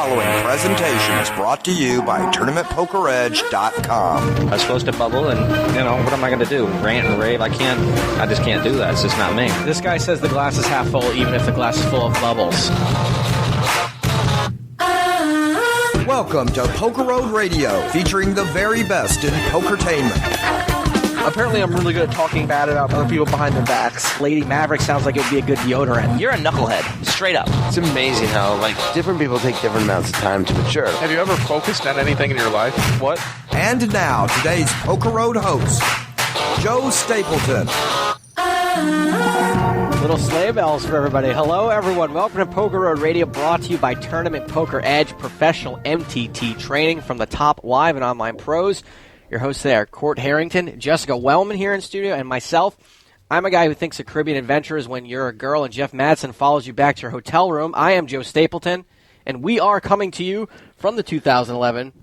following presentation is brought to you by TournamentPokerEdge.com. I was supposed to bubble, and, what am I going to do? Rant and rave? I just can't do that. It's just not me. This guy says the glass is half full, even if the glass is full of bubbles. Welcome to PokerRoad Radio, featuring the very best in pokertainment. Apparently I'm really good at talking bad about other people behind their backs. Lady Maverick sounds like it would be a good deodorant. You're a knucklehead. Straight up. It's amazing how, different people take different amounts of time to mature. Have you ever focused on anything in your life? What? And now, today's PokerRoad host, Joe Stapleton. Little sleigh bells for everybody. Hello, everyone. Welcome to PokerRoad Radio, brought to you by Tournament Poker Edge, professional MTT training from the top live and online pros. Your hosts there, Court Harrington, Jessica Wellman here in studio, and myself. I'm a guy who thinks a Caribbean adventure is when you're a girl and Jeff Madsen follows you back to your hotel room. I am Joe Stapleton, and we are coming to you from the 2011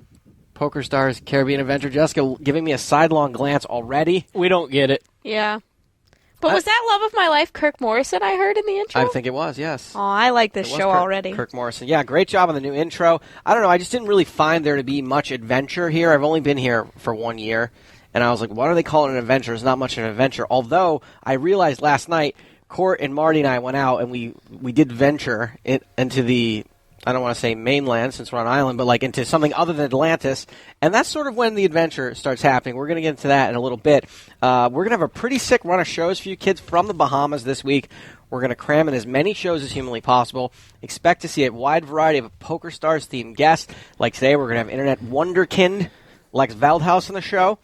PokerStars Caribbean Adventure. Jessica giving me a sidelong glance already. We don't get it. Yeah. But was that Love of My Life Kirk Morrison I heard in the intro? I think it was, yes. Oh, I like this show already. Kirk Morrison. Yeah, great job on the new intro. I don't know, I just didn't really find there to be much adventure here. I've only been here for 1 year, and I was like, what are they calling an adventure? It's not much of an adventure. Although, I realized last night, Court and Marty and I went out, and we did venture into the, I don't want to say mainland since we're on island, but into something other than Atlantis. And that's sort of when the adventure starts happening. We're going to get into that in a little bit. We're going to have a pretty sick run of shows for you kids from the Bahamas this week. We're going to cram in as many shows as humanly possible. Expect to see a wide variety of PokerStars themed guests. Like today, we're going to have Internet Wonderkind Lex Veldhuis on the show.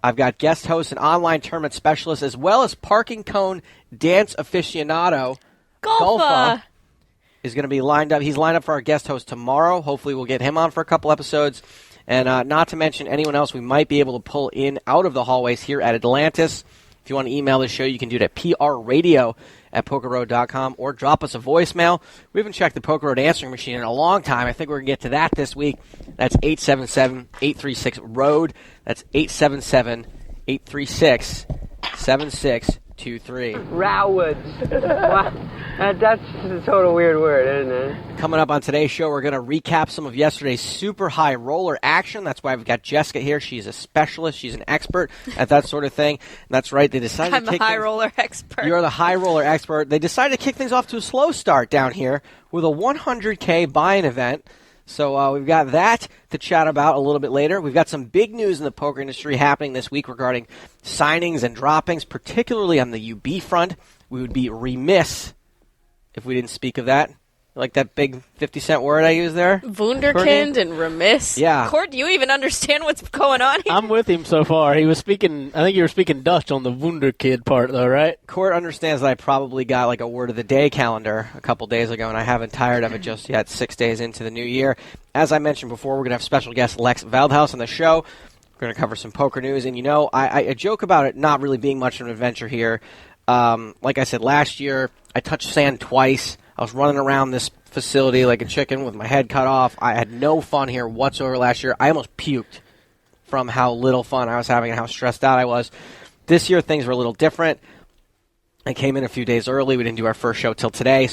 I've got guest host and online tournament specialist, as well as parking cone dance aficionado, Golfa. Is going to be lined up. He's lined up for our guest host tomorrow. Hopefully we'll get him on for a couple episodes. And not to mention anyone else we might be able to pull in out of the hallways here at Atlantis. If you want to email the show, you can do it at prradio@pokerroad.com or drop us a voicemail. We haven't checked the PokerRoad answering machine in a long time. I think we're going to get to that this week. That's 877-836-ROAD. That's 877-836-7623. Rowwoods. Wow. That's a total weird word, isn't it? Coming up on today's show, we're going to recap some of yesterday's super high roller action. That's why we've got Jessica here. She's a specialist. She's an expert at that sort of thing. And that's right. They decided I'm the high roller expert. You're the high roller expert. They decided to kick things off to a slow start down here with a 100K buy-in event. So we've got that to chat about a little bit later. We've got some big news in the poker industry happening this week regarding signings and droppings, particularly on the UB front. We would be remiss if we didn't speak of that. Like that big 50-cent word I used there? Wunderkind and remiss. Yeah. Court, do you even understand what's going on here? I'm with him so far. He was speaking, I think you were speaking Dutch on the Wunderkid part, though, right? Court understands that I probably got a word of the day calendar a couple days ago, and I haven't tired of it just yet, 6 days into the new year. As I mentioned before, we're going to have special guest Lex Veldhuis on the show. We're going to cover some poker news, and I joke about it not really being much of an adventure here. Like I said, last year, I touched sand twice. I was running around this facility like a chicken with my head cut off. I had no fun here whatsoever last year. I almost puked from how little fun I was having and how stressed out I was. This year, things were a little different. I came in a few days early. We didn't do our first show till today.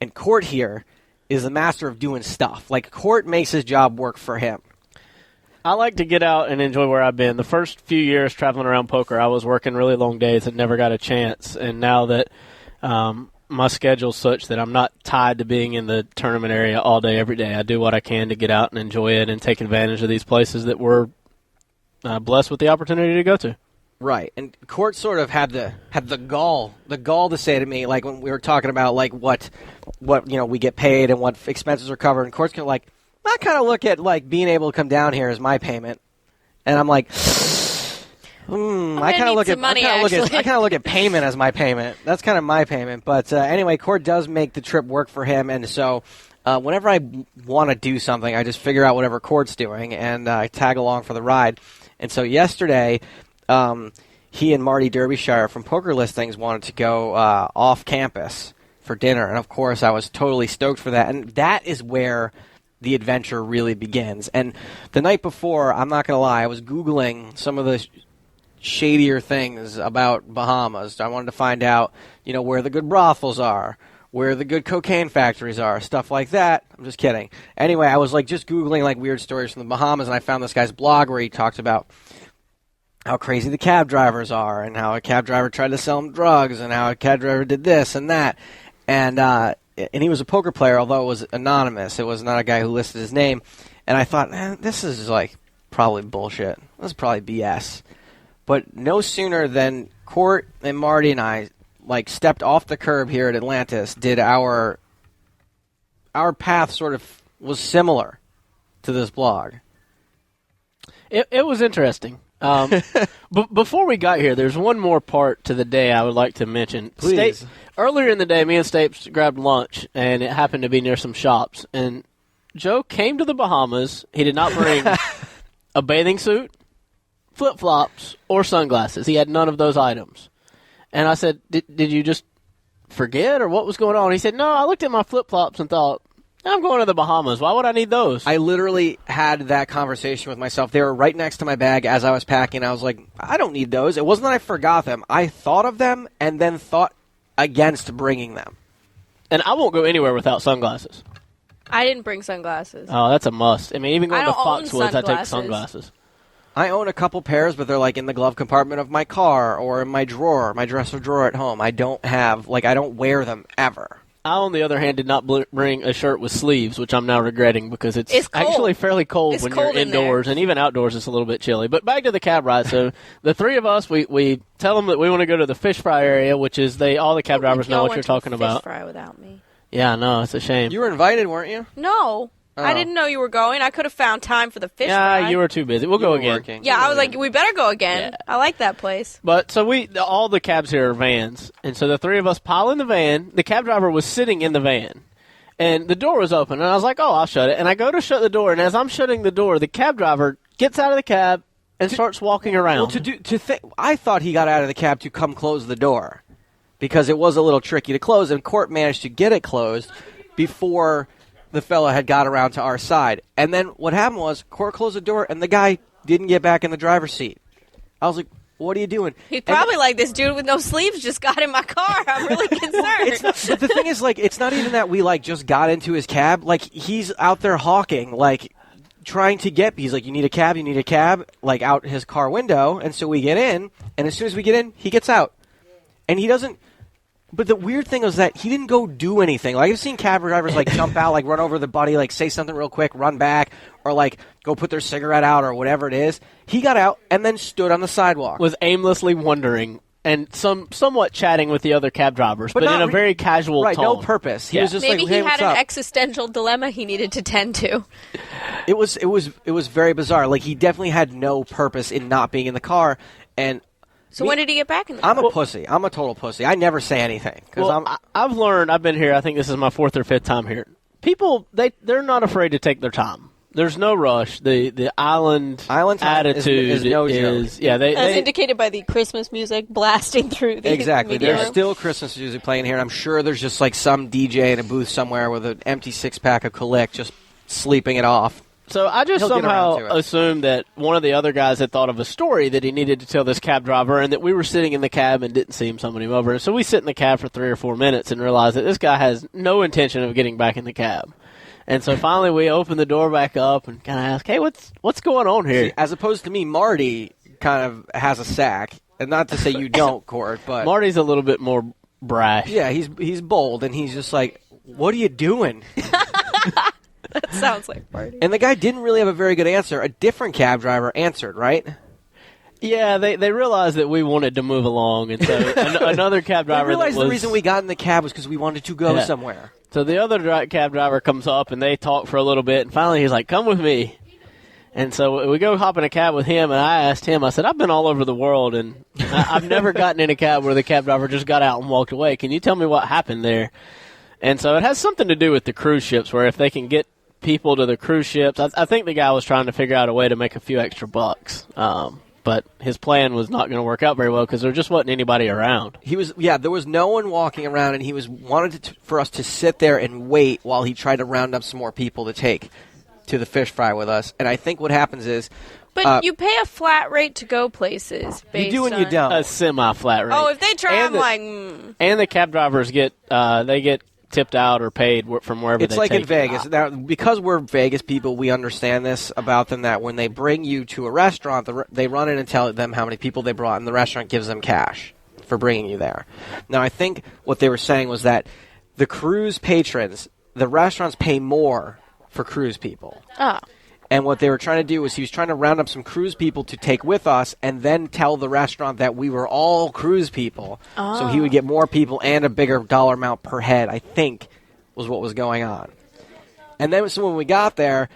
And Court here is the master of doing stuff. Court makes his job work for him. I like to get out and enjoy where I've been. The first few years traveling around poker, I was working really long days and never got a chance. And now that my schedule's such that I'm not tied to being in the tournament area all day, every day, I do what I can to get out and enjoy it and take advantage of these places that we're blessed with the opportunity to go to. Right, and Court sort of had the gall to say to me, when we were talking about what we get paid and what expenses are covered, and Court's I kind of look at being able to come down here as my payment, and I'm like, I kind of look at payment as my payment. That's kind of my payment. But anyway, Court does make the trip work for him, and so whenever I want to do something, I just figure out whatever Court's doing, and I tag along for the ride. And so yesterday, he and Marty Derbyshire from Poker Listings wanted to go off campus for dinner, and of course I was totally stoked for that. And that is where the adventure really begins. And the night before, I'm not going to lie, I was Googling some of the shadier things about Bahamas. I wanted to find out, where the good brothels are, where the good cocaine factories are, stuff like that. I'm just kidding. Anyway, I was like just Googling like weird stories from the Bahamas, and I found this guy's blog where he talks about how crazy the cab drivers are, and how a cab driver tried to sell him drugs, and how a cab driver did this and that. And he was a poker player, although it was anonymous. It was not a guy who listed his name. And I thought, this is like probably bullshit. This is probably BS. But no sooner than Court and Marty and I like stepped off the curb here at Atlantis, did our path sort of was similar to this blog. It was interesting. But before we got here, there's one more part to the day I would like to mention. Please. Earlier in the day, me and Stapes grabbed lunch, and it happened to be near some shops. And Joe came to the Bahamas. He did not bring a bathing suit, flip-flops, or sunglasses. He had none of those items. And I said, did you just forget, or what was going on? He said, no, I looked at my flip-flops and thought, I'm going to the Bahamas. Why would I need those? I literally had that conversation with myself. They were right next to my bag as I was packing. I was like, I don't need those. It wasn't that I forgot them. I thought of them and then thought against bringing them. And I won't go anywhere without sunglasses. I didn't bring sunglasses. Oh, that's a must. I mean, even going to don't own Foxwoods, I take sunglasses. I own a couple pairs, but they're like in the glove compartment of my car or in my drawer, my dresser drawer at home. I don't wear them ever. I, on the other hand, did not bring a shirt with sleeves, which I'm now regretting because it's cold. actually fairly cold It's when cold you're in there. indoors, and even outdoors it's a little bit chilly. But back to the cab ride. So the three of us, we tell them that we want to go to the fish fry area, which is all the cab drivers know what you're talking about. Fish fry without me. Yeah, no, it's a shame. You were invited, weren't you? No. Oh. I didn't know you were going. I could have found time for the fish Yeah, fry. you were too busy. We'll go again. Working. Yeah, I was like, we better go again. Yeah. I like that place. But so all the cabs here are vans, and so the three of us pile in the van. The cab driver was sitting in the van, and the door was open, and I was like, "Oh, I'll shut it." And I go to shut the door, and as I'm shutting the door, the cab driver gets out of the cab and starts walking around. Well, I thought he got out of the cab to come close the door because it was a little tricky to close, and Court managed to get it closed before the fella had got around to our side. And then what happened was Court closed the door, and the guy didn't get back in the driver's seat. I was like, what are you doing? He's probably like, this dude with no sleeves just got in my car. I'm really concerned. But the thing is, like, it's not even that we, like, just got into his cab. Like, he's out there hawking, like, trying to get, he's like, you need a cab, like, out his car window. And so we get in, and as soon as we get in, he gets out. And he doesn't. But the weird thing was that he didn't go do anything. Like, I've seen cab drivers, like, jump out, like, run over the buddy, like, say something real quick, run back, or, like, go put their cigarette out or whatever it is. He got out and then stood on the sidewalk. Was aimlessly wondering and somewhat chatting with the other cab drivers, but in a very casual tone. no purpose. He Yeah. was just Maybe like, hey, he what's had up? an existential dilemma he needed to tend to. It was very bizarre. Like, he definitely had no purpose in not being in the car. And So when did he get back in the car? I'm a pussy. I'm a total pussy. I never say anything. I've learned, I've been here, I think this is my fourth or fifth time here. People, they're not afraid to take their time. There's no rush. The island attitude is no joke. As indicated by the Christmas music blasting through the Exactly. media There's room. still Christmas music playing here, and I'm sure there's just like some DJ in a booth somewhere with an empty six-pack of Kalik just sleeping it off. So I just He'll get around to somehow it. assumed that one of the other guys had thought of a story that he needed to tell this cab driver, and that we were sitting in the cab and didn't see him summon him over. And so we sit in the cab for 3 or 4 minutes and realize that this guy has no intention of getting back in the cab. And so finally we open the door back up and kind of ask, hey, what's going on here? See, as opposed to me, Marty kind of has a sack. And not to say you don't, Court, but Marty's a little bit more brash. Yeah, he's bold, and he's just like, what are you doing? That sounds like Marty. And the guy didn't really have a very good answer. A different cab driver answered, right? Yeah, they realized that we wanted to move along, and so another cab driver They realized that was, the reason we got in the cab was because we wanted to go somewhere. So the other cab driver comes up, and they talk for a little bit, and finally he's like, come with me. And so we go hop in a cab with him, and I asked him, I said, I've been all over the world, and I've never gotten in a cab where the cab driver just got out and walked away. Can you tell me what happened there? And so it has something to do with the cruise ships, where if they can get people to the cruise ships, I think the guy was trying to figure out a way to make a few extra bucks. But his plan was not going to work out very well because there just wasn't anybody around. There was no one walking around, and he wanted for us to sit there and wait while he tried to round up some more people to take to the fish fry with us. And I think what happens is, But you pay a flat rate to go places. You do and you don't. A semi-flat rate. Oh, if they try, And I'm like, And the cab drivers get tipped out or paid from wherever it's they like take in Vegas. Now, because we're Vegas people, we understand this about them, that when they bring you to a restaurant, they run in and tell them how many people they brought, and the restaurant gives them cash for bringing you there. Now, I think what they were saying was that the cruise patrons, the restaurants pay more for cruise people. Oh. And what they were trying to do was he was trying to round up some cruise people to take with us and then tell the restaurant that we were all cruise people. Oh. So he would get more people and a bigger dollar amount per head, I think, was what was going on. And then so when we got there,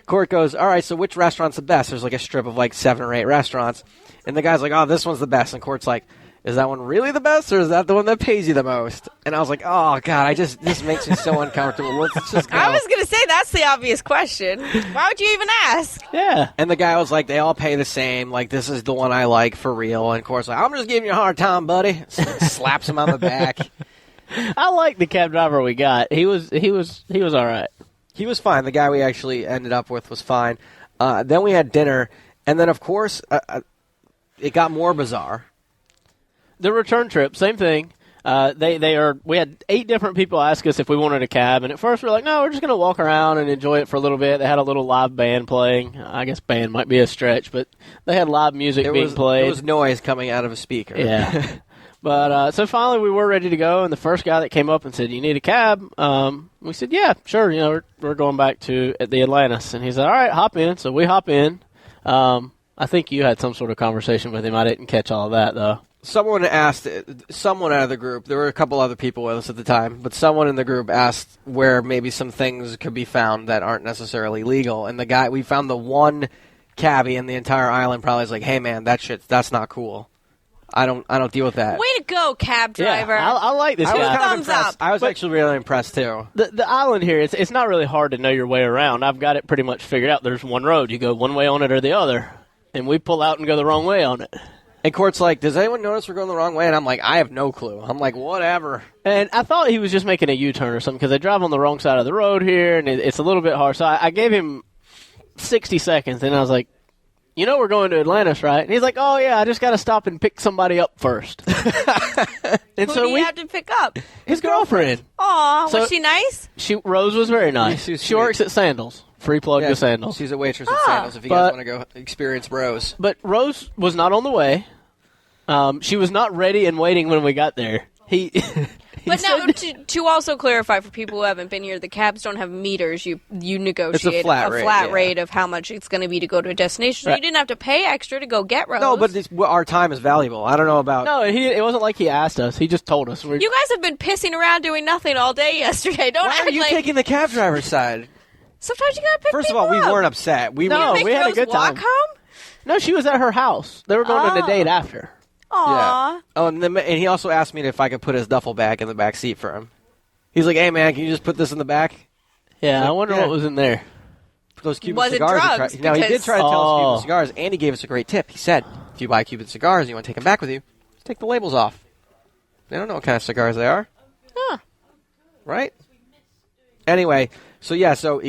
Court goes, all right, so which restaurant's the best? There's like a strip of like 7 or 8 restaurants. And the guy's like, oh, this one's the best. And Court's like, is that one really the best, or is that the one that pays you the most? And I was like, oh, God, this makes me so uncomfortable. Let's just go. I was going to say that's the obvious question. Why would you even ask? Yeah. And the guy was like, they all pay the same. Like, this is the one I like for real. And of course, like, I'm just giving you a hard time, buddy. Slaps him on the back. I like the cab driver we got. He was all right. He was fine. The guy we actually ended up with was fine. Then we had dinner, and then of course it got more bizarre. The return trip, same thing. We had 8 different people ask us if we wanted a cab, and at first we were like, no, we're just going to walk around and enjoy it for a little bit. They had a little live band playing. I guess band might be a stretch, but they had live music being played. There was noise coming out of a speaker. Yeah. But so finally we were ready to go, and the first guy that came up and said, you need a cab? We said, yeah, sure. You know, we're going back to the Atlantis. And he said, all right, hop in. So we hop in. I think you had some sort of conversation with him. I didn't catch all of that, though. Someone asked, someone out of the group, there were a couple other people with us at the time, but someone in the group asked where maybe some things could be found that aren't necessarily legal. And the guy, we found the one cabbie in the entire island probably was like, hey man, that's not cool. I don't deal with that. Way to go, cab driver. Yeah, I like this guy. Thumbs up. I was actually really impressed too. The island here, it's not really hard to know your way around. I've got it pretty much figured out. There's one road. You go one way on it or the other. And we pull out and go the wrong way on it. And Court's like, does anyone notice we're going the wrong way? And I'm like, I have no clue. I'm like, whatever. And I thought he was just making a U-turn or something because they drive on the wrong side of the road here, and it's a little bit hard. So I gave him 60 seconds, and I was like, you know we're going to Atlantis, right? And he's like, oh, yeah, I just got to stop and pick somebody up first. And Who do you have to pick up? His girlfriend. Aw, was she nice? Rose was very nice. Yeah, she works at Sandals. Free plug to Sandals. She's a waitress at Sandals if you guys want to go experience Rose. But Rose was not on the way. She was not ready and waiting when we got there. But now, to also clarify for people who haven't been here, the cabs don't have meters. You negotiate a flat rate of how much it's going to be to go to a destination. So you didn't have to pay extra to go get Rose. No, but our time is valuable. I don't know about... No, it wasn't like he asked us. He just told us. You guys have been pissing around doing nothing all day yesterday. Why are you taking the cab driver's side? Sometimes you got to pick First of all, we weren't upset. We had a good time. Walk home? No, she was at her house. They were going on a date after. Aww. Yeah. Oh, and he also asked me if I could put his duffel bag in the back seat for him. He's like, hey, man, can you just put this in the back? Yeah, like, I wonder what was in there. Those Cuban was cigars. It drugs? He did try to tell us Cuban cigars, and he gave us a great tip. He said, if you buy Cuban cigars and you want to take them back with you, just take the labels off. They don't know what kind of cigars they are. Huh. Right? Anyway, so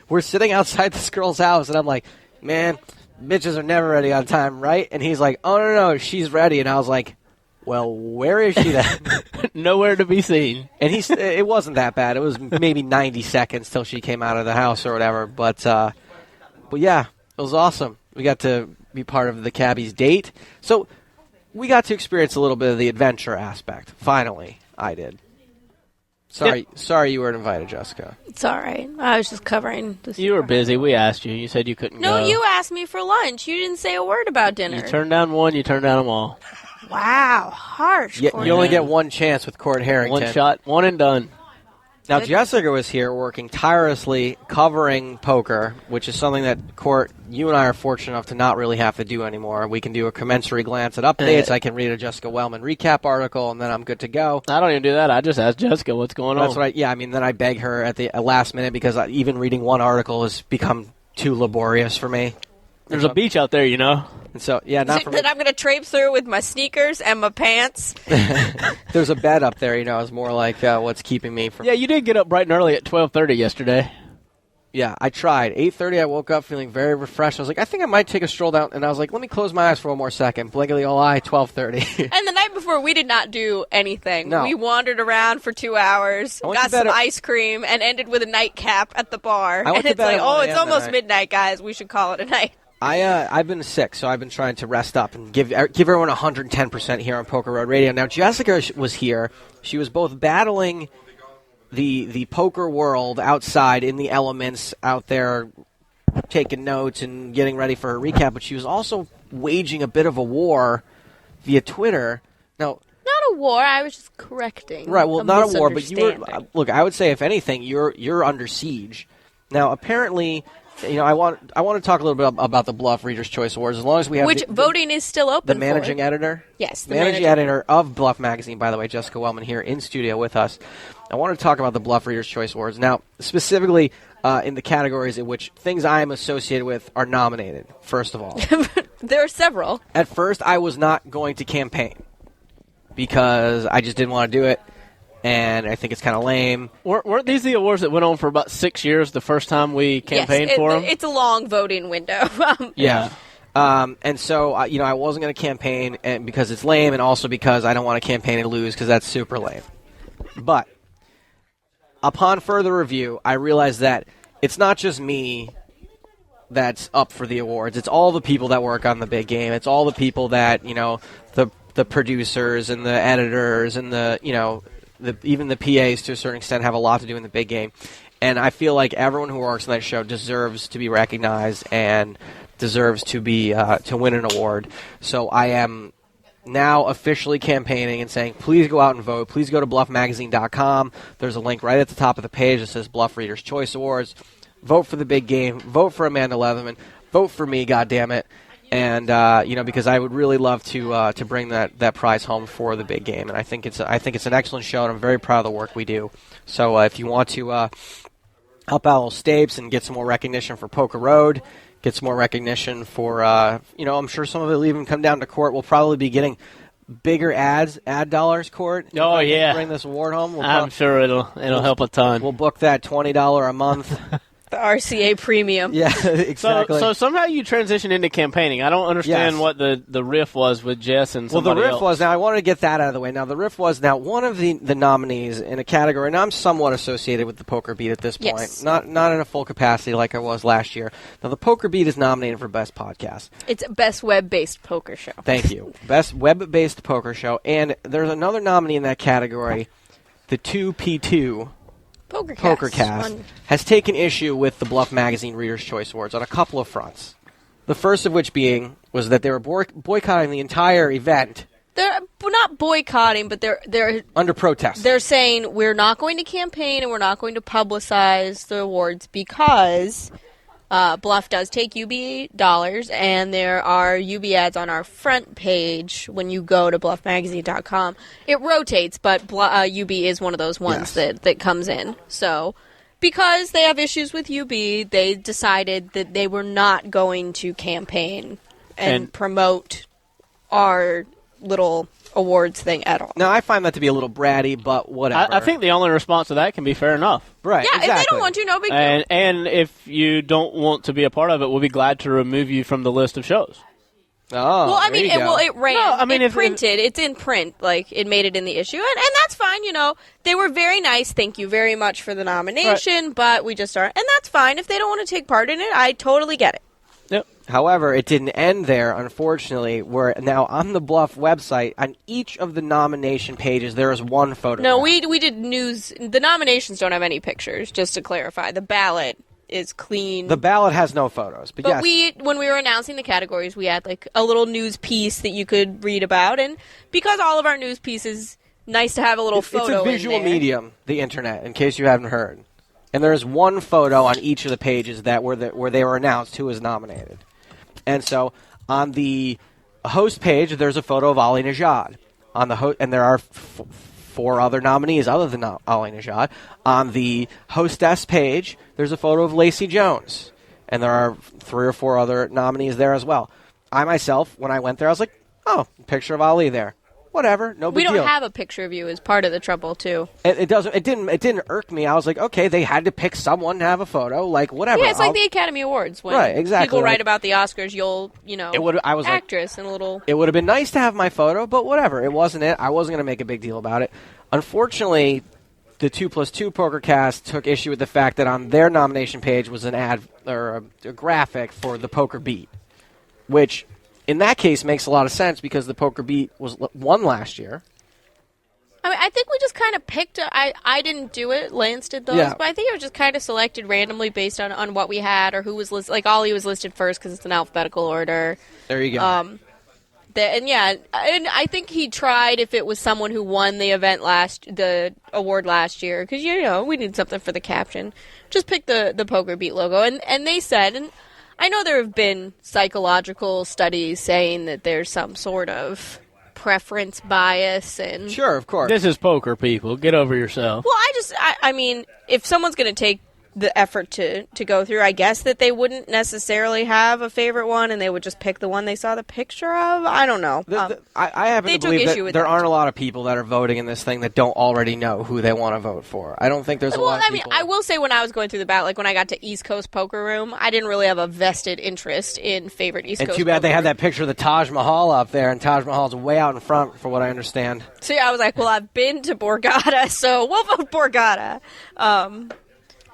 we're sitting outside this girl's house, and I'm like, man, bitches are never ready on time, right? And he's like, oh, no, she's ready. And I was like, well, where is she then? Nowhere to be seen. And it wasn't that bad. It was maybe 90 seconds till she came out of the house or whatever. But yeah, it was awesome. We got to be part of the cabbie's date. So we got to experience a little bit of the adventure aspect. Finally, I did. Sorry you weren't invited, Jessica. It's all right. I was just covering this. You were busy. We asked you. You said you couldn't go. No, you asked me for lunch. You didn't say a word about dinner. You turned down one. You turned down them all. Wow. Harsh. You only get one chance with Court Harrington. One shot. One and done. Now, Jessica was here working tirelessly covering poker, which is something that, Court, you and I are fortunate enough to not really have to do anymore. We can do a commensurate glance at updates. I can read a Jessica Wellman recap article, and then I'm good to go. I don't even do that. I just ask Jessica what's going on. That's right. Yeah, I mean, then I beg her at the last minute because even reading one article has become too laborious for me. There's a beach out there, you know. And so, yeah, not for me. That I'm going to traipse through with my sneakers and my pants. There's a bed up there, is more like what's keeping me from... Yeah, you did get up bright and early at 12:30 yesterday. Yeah, I tried. 8:30, I woke up feeling very refreshed. I was like, I think I might take a stroll down. And I was like, let me close my eyes for one more second. Blankly all eye, 12:30. And the night before, we did not do anything. No. We wandered around for 2 hours, got some ice cream, and ended with a nightcap at the bar. And it's like, it's almost midnight, guys. We should call it a night. I've been sick, so I've been trying to rest up and give everyone 110% here on PokerRoad Radio. Now, Jessica was here. She was both battling the poker world outside in the elements out there, taking notes and getting ready for her recap, but she was also waging a bit of a war via Twitter. Now, not a war. I was just correcting. Right. Well, not a war, but you were. Look, I would say if anything, you're under siege. Now, apparently, I want to talk a little bit about the Bluff Reader's Choice Awards. As long as we have voting is still open. The managing editor. Yes, the managing editor of Bluff Magazine. By the way, Jessica Wellman here in studio with us. I want to talk about the Bluff Reader's Choice Awards now, specifically in the categories in which things I am associated with are nominated. First of all, there are several. At first, I was not going to campaign because I just didn't want to do it, and I think it's kind of lame. Weren't these the awards that went on for about 6 years the first time we campaigned for them? It's a long voting window. Yeah. And so, I wasn't going to campaign and because it's lame, and also because I don't want to campaign and lose because that's super lame. But upon further review, I realized that it's not just me that's up for the awards. It's all the people that work on the big game. It's all the people that, the producers and the editors and even the PAs to a certain extent have a lot to do in the big game. And I feel like everyone who works on that show deserves to be recognized and deserves to be to win an award. So I am now officially campaigning and saying, please go out and vote. Please go to bluffmagazine.com. There's a link right at the top of the page that says Bluff Reader's Choice Awards. Vote for the big game. Vote for Amanda Leatherman. Vote for me, goddammit. And because I would really love to bring that prize home for the big game. And I think it's an excellent show, and I'm very proud of the work we do. So if you want to help out Stapes and get some more recognition for Poker Road, get some more recognition for, I'm sure some of it will even come down to court. We'll probably be getting bigger ad dollars, Court. Oh, yeah. Bring this award home. I'm sure it'll help a ton. We'll book that $20 a month. The RCA premium. Yeah, exactly. So somehow you transitioned into campaigning. I don't understand what the riff was with Jess and somebody else. Well, the riff was, now I wanted to get that out of the way. Now, the riff was, now one of the nominees in a category, and I'm somewhat associated with the Poker Beat at this point. Yes. Not in a full capacity like I was last year. Now, the Poker Beat is nominated for Best Podcast. It's Best Web-Based Poker Show. Thank you. Best Web-Based Poker Show. And there's another nominee in that category, the 2P2 PokerCast has taken issue with the Bluff Magazine Reader's Choice Awards on a couple of fronts. The first of which being was that they were boycotting the entire event. They're not boycotting, but they're under protest. They're saying we're not going to campaign and we're not going to publicize the awards because Bluff does take UB dollars, and there are UB ads on our front page when you go to bluffmagazine.com. It rotates, but UB is one of those ones that comes in. So because they have issues with UB, they decided that they were not going to campaign and promote our little awards thing at all. Now, I find that to be a little bratty, but whatever. I think the only response to that can be fair enough. Right, yeah, exactly. If they don't want to, no big deal. And if you don't want to be a part of it, we'll be glad to remove you from the list of shows. Oh, well, I mean, it ran. No, I mean, it printed. It's in print. Like, it made it in the issue, and that's fine. They were very nice. Thank you very much for the nomination, but we just aren't, and that's fine. If they don't want to take part in it, I totally get it. Yep. However, it didn't end there, unfortunately, where now on the Bluff website, on each of the nomination pages, there is one photograph. No, we did news. The nominations don't have any pictures, just to clarify. The ballot is clean. The ballot has no photos, but yes. When we were announcing the categories, we had like a little news piece that you could read about, and because all of our news pieces, nice to have a little photo in there. It's a visual medium, the internet, in case you haven't heard. And there is one photo on each of the pages where they were announced who was nominated. And so on the host page, there's a photo of Ali Nejad. And there are four other nominees other than Ali Nejad. On the hostess page, there's a photo of Lacey Jones. And there are 3 or 4 other nominees there as well. I myself, when I went there, I was like, oh, picture of Ali there. whatever, no big We deal. don't have a picture of you is part of the trouble, too. It didn't irk me. I was like, okay, they had to pick someone to have a photo, like, whatever. Yeah, it's like the Academy Awards. When Right, exactly, people like- write about the Oscars, I was like, actress and a little... it would have been nice to have my photo, but whatever. It wasn't it. I wasn't going to make a big deal about it. Unfortunately, the 2+2 PokerCast took issue with the fact that on their nomination page was an ad or a graphic for the Poker Beat, which in that case makes a lot of sense because the Poker Beat won last year. I mean, I think we just kind of picked... I didn't do it. Lance did those. Yeah. But I think it was just kind of selected randomly based on what we had or who was listed. Like, Ollie was listed first because it's in alphabetical order. There you go. And I think he tried if it was someone who won the award last year, because we need something for the caption. Just pick the Poker Beat logo, and they said, and I know there have been psychological studies saying that there's some sort of preference bias, and sure, of course. This is poker, people. Get over yourself. well, I mean, if someone's going to take the effort to go through, I guess that they wouldn't necessarily have a favorite one, and they would just pick the one they saw the picture of. I don't know. I happen they to took believe issue that with there that. aren't a lot of people that are voting in this thing that don't already know who they want to vote for. I don't think there's a lot of people. I will say when I was going through the ballot, like when I got to East Coast Poker Room, I didn't really have a vested interest in favorite East And Coast too bad they Poker had Room. that picture of the Taj Mahal up there, and Taj Mahal's way out in front, for what I understand. So yeah, I was like, well, I've been to Borgata, so we'll vote Borgata.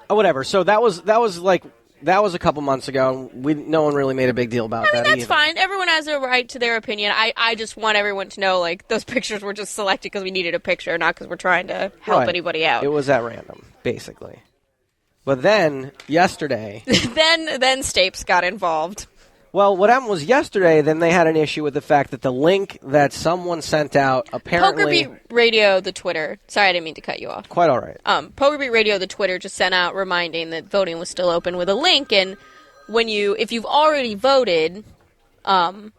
Oh, whatever. So that was a couple months ago. No one really made a big deal about I mean, that that's either. fine. Everyone has a right to their opinion. I just want everyone to know, like, those pictures were just selected because we needed a picture, not because we're trying to help Right. anybody out. It was at random, basically. But then, yesterday... then Stapes got involved. Well, what happened was yesterday, then they had an issue with the fact that the link that someone sent out apparently... Poker Beat Radio, the Twitter. Sorry, I didn't mean to cut you off. Quite all right. Poker Beat Radio, the Twitter, just sent out reminding that voting was still open with a link, and if you've already voted, and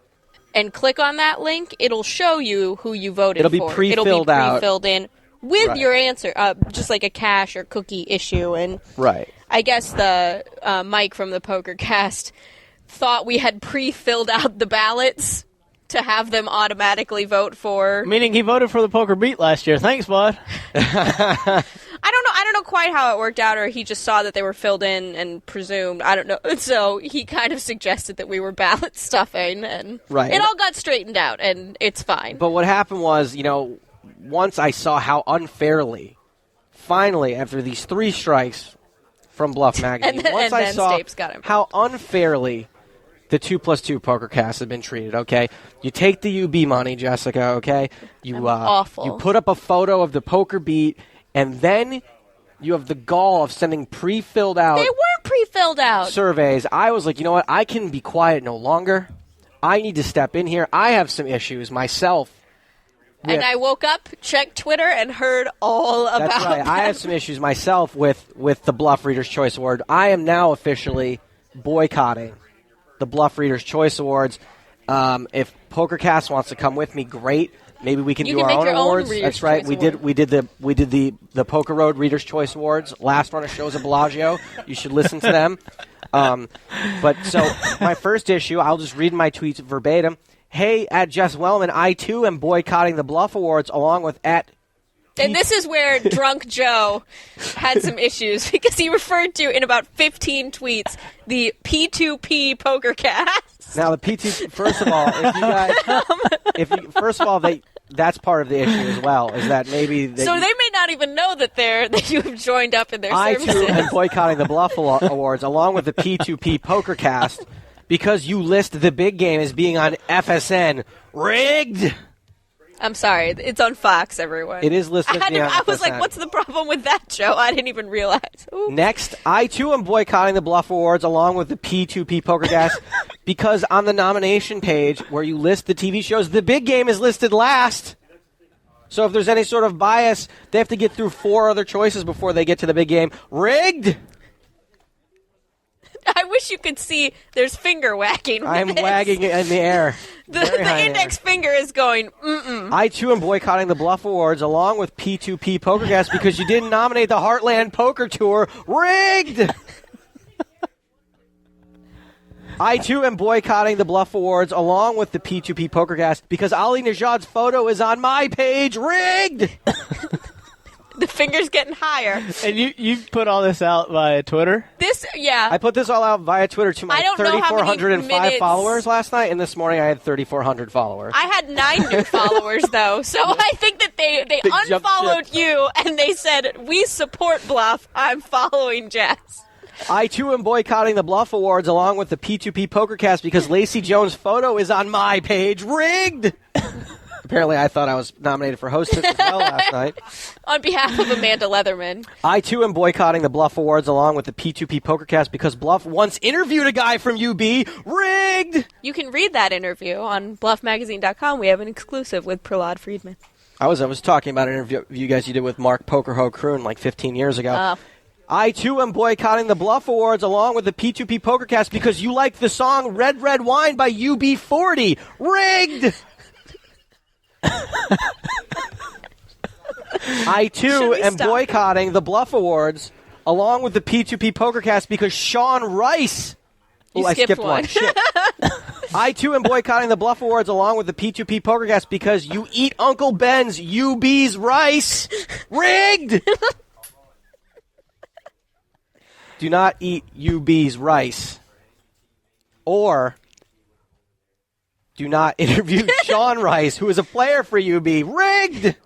click on that link, it'll show you who you voted It'll for. be pre-filled out. It'll be pre-filled in with Right. your answer, just like a cache or cookie issue, and Right. I guess the Mike from the PokerCast thought we had pre-filled out the ballots to have them automatically vote for. Meaning he voted for the Poker Beat last year. Thanks, bud. I don't know quite how it worked out, or he just saw that they were filled in and presumed. I don't know. So he kind of suggested that we were ballot stuffing, and Right. it all got straightened out, and it's fine. But what happened was, once I saw how unfairly, finally, after these 3 strikes from Bluff Magazine, once I then saw Stapes got him. how unfairly the 2+2 PokerCast have been treated, okay? You take the UB money, Jessica, okay? You awful. You put up a photo of the Poker Beat, and then you have the gall of sending pre-filled out They weren't pre-filled out. surveys. I was like, you know what? I can be quiet no longer. I need to step in here. I have some issues myself. And with- I woke up, checked Twitter, and heard all about That's right. them. I have some issues myself with the Bluff Reader's Choice Award. I am now officially boycotting the Bluff Reader's Choice Awards. If PokerCast wants to come with me, great. Maybe we can You do can our make own your own awards. Reader's That's right. Choice We did the PokerRoad Reader's Choice Awards. Last run of shows at Bellagio. You should listen to them. But so my first issue, I'll just read my tweets verbatim. Hey, at Jess Wellman, I too am boycotting the Bluff Awards along with at And this is where Drunk Joe had some issues because he referred to in about 15 tweets the P2P PokerCast. Now the PT. First of all, that's part of the issue as well. Is that maybe So they may not even know that you have joined up in their I services. too am boycotting the Bluff Awards along with the P2P PokerCast because you list the big game as being on FSN. Rigged. I'm sorry, it's on Fox, everyone. It is listed as being on I was FSN. like, what's the problem with that, Joe? I didn't even realize. Ooh. Next, I too am boycotting the Bluff Awards along with the P2P PokerCast because on the nomination page where you list the TV shows, the big game is listed last. So if there's any sort of bias, they have to get through 4 other choices before they get to the big game. Rigged! I wish you could see there's finger wagging. I'm wagging it in the air. The Very high in the index finger is going, mm-mm. I, too, am boycotting the Bluff Awards along with P2P PokerCast because you didn't nominate the Heartland Poker Tour. Rigged! I, too, am boycotting the Bluff Awards along with the P2P PokerCast because Ali Najad's photo is on my page. Rigged! The finger's getting higher. And you put all this out via Twitter? I put this all out via Twitter to my 3,405 followers last night, and this morning I had 3,400 followers. I had 9 new followers, though, so I think that they unfollowed you, and they said, we support Bluff. I'm following Jess. I, too, am boycotting the Bluff Awards along with the P2P PokerCast because Lacey Jones' photo is on my page. Rigged! Apparently, I thought I was nominated for hostess as well last night. On behalf of Amanda Leatherman. I, too, am boycotting the Bluff Awards along with the P2P PokerCast because Bluff once interviewed a guy from UB. Rigged! You can read that interview on bluffmagazine.com. We have an exclusive with Prahlad Friedman. I was talking about an interview you guys did with Mark PokerHo Kroon like 15 years ago. I, too, am boycotting the Bluff Awards along with the P2P PokerCast because you like the song Red Red Wine by UB40. Rigged! I, too, am boycotting the Bluff Awards along with the P2P PokerCast because Sean Rice... I skipped one. Shit. I, too, am boycotting the Bluff Awards along with the P2P PokerCast because you eat Uncle Ben's UB's rice. Rigged! Do not eat UB's rice. Or... do not interview Sean Rice, who is a player for UB. Rigged!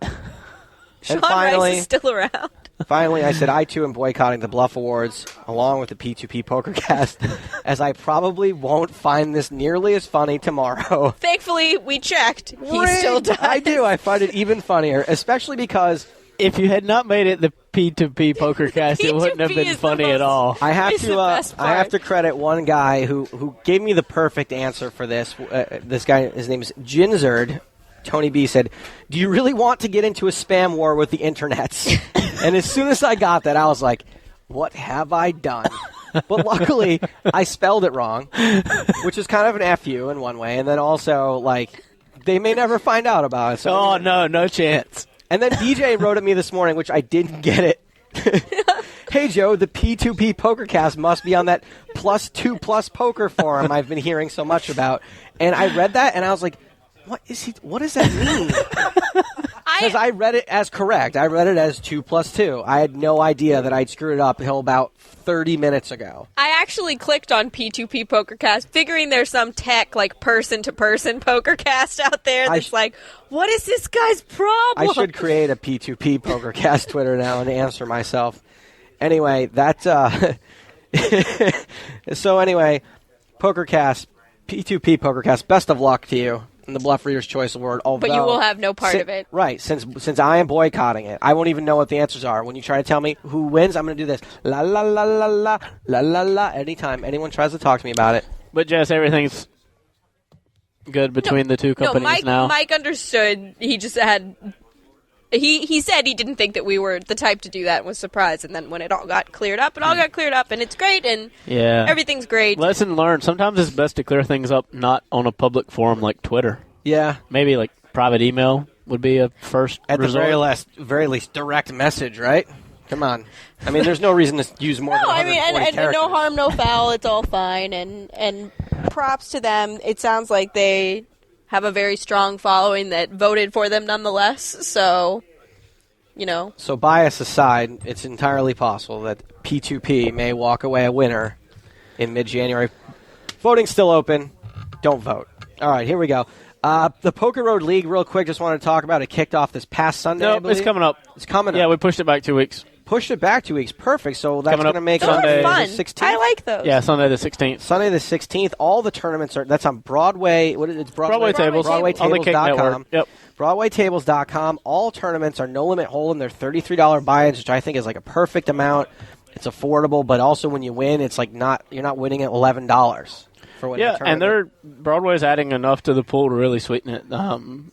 Sean Rice is still around. Finally, I said I, too, am boycotting the Bluff Awards along with the P2P PokerCast, as I probably won't find this nearly as funny tomorrow. Thankfully, we checked. He still does. I do. I find it even funnier, especially because... if you had not made it the P2P PokerCast, it wouldn't have been funny at all. I have to credit one guy who gave me the perfect answer for this. This guy, his name is Ginzerd. Tony B said, "Do you really want to get into a spam war with the internets?" And as soon as I got that, I was like, "What have I done?" But luckily, I spelled it wrong, which is kind of an FU in one way, and then also like they may never find out about it. So no chance. And then DJ wrote at me this morning, which I didn't get it. Hey, Joe, the P2P PokerCast must be on that +2+ poker forum I've been hearing so much about. And I read that, and I was like, what does that mean? Because I read it as correct. I read it as 2+2. I had no idea that I'd screwed it up until about 30 minutes ago. I actually clicked on P2P PokerCast, figuring there's some tech, like, person-to-person PokerCast out there that's like, what is this guy's problem? I should create a P2P PokerCast Twitter now and answer myself. Anyway, so anyway, PokerCast, P2P PokerCast, best of luck to you in the Bluff Reader's Choice Award. But you will have no part of it. Right, since I am boycotting it. I won't even know what the answers are. When you try to tell me who wins, I'm going to do this. La, la, la, la, la, la, la, la, anytime anyone tries to talk to me about it. But, Jess, everything's good between the two companies now. Mike understood. He just had... He said he didn't think that we were the type to do that and was surprised. And then when it all got cleared up, and it's great, and everything's great. Lesson learned. Sometimes it's best to clear things up not on a public forum like Twitter. Yeah. Maybe like private email would be a first resort. At the very least, direct message, right? Come on. I mean, there's no reason to use more than 140 characters. No harm, no foul. It's all fine. And props to them. It sounds like they have a very strong following that voted for them nonetheless. So, So bias aside, it's entirely possible that P2P may walk away a winner in mid-January. Voting's still open. Don't vote. All right, here we go. The PokerRoad League, real quick, just wanted to talk about it. Kicked off this past Sunday. Nope, it's coming up. It's coming up. Yeah, we pushed it back 2 weeks. Pushed it back 2 weeks. Perfect. So that's going to make Sunday fun. The 16th. I like those. Yeah, Sunday the 16th. Sunday the 16th. All the tournaments are. That's on Broadway. What is it? Broadway Tables. BroadwayTables.com. Yep. BroadwayTables.com. All tournaments are no limit hold'em. They're $33 buy-ins, which I think is like a perfect amount. It's affordable, but also when you win, it's like you're not winning at $11 for winning a tournament. And Broadway's adding enough to the pool to really sweeten it.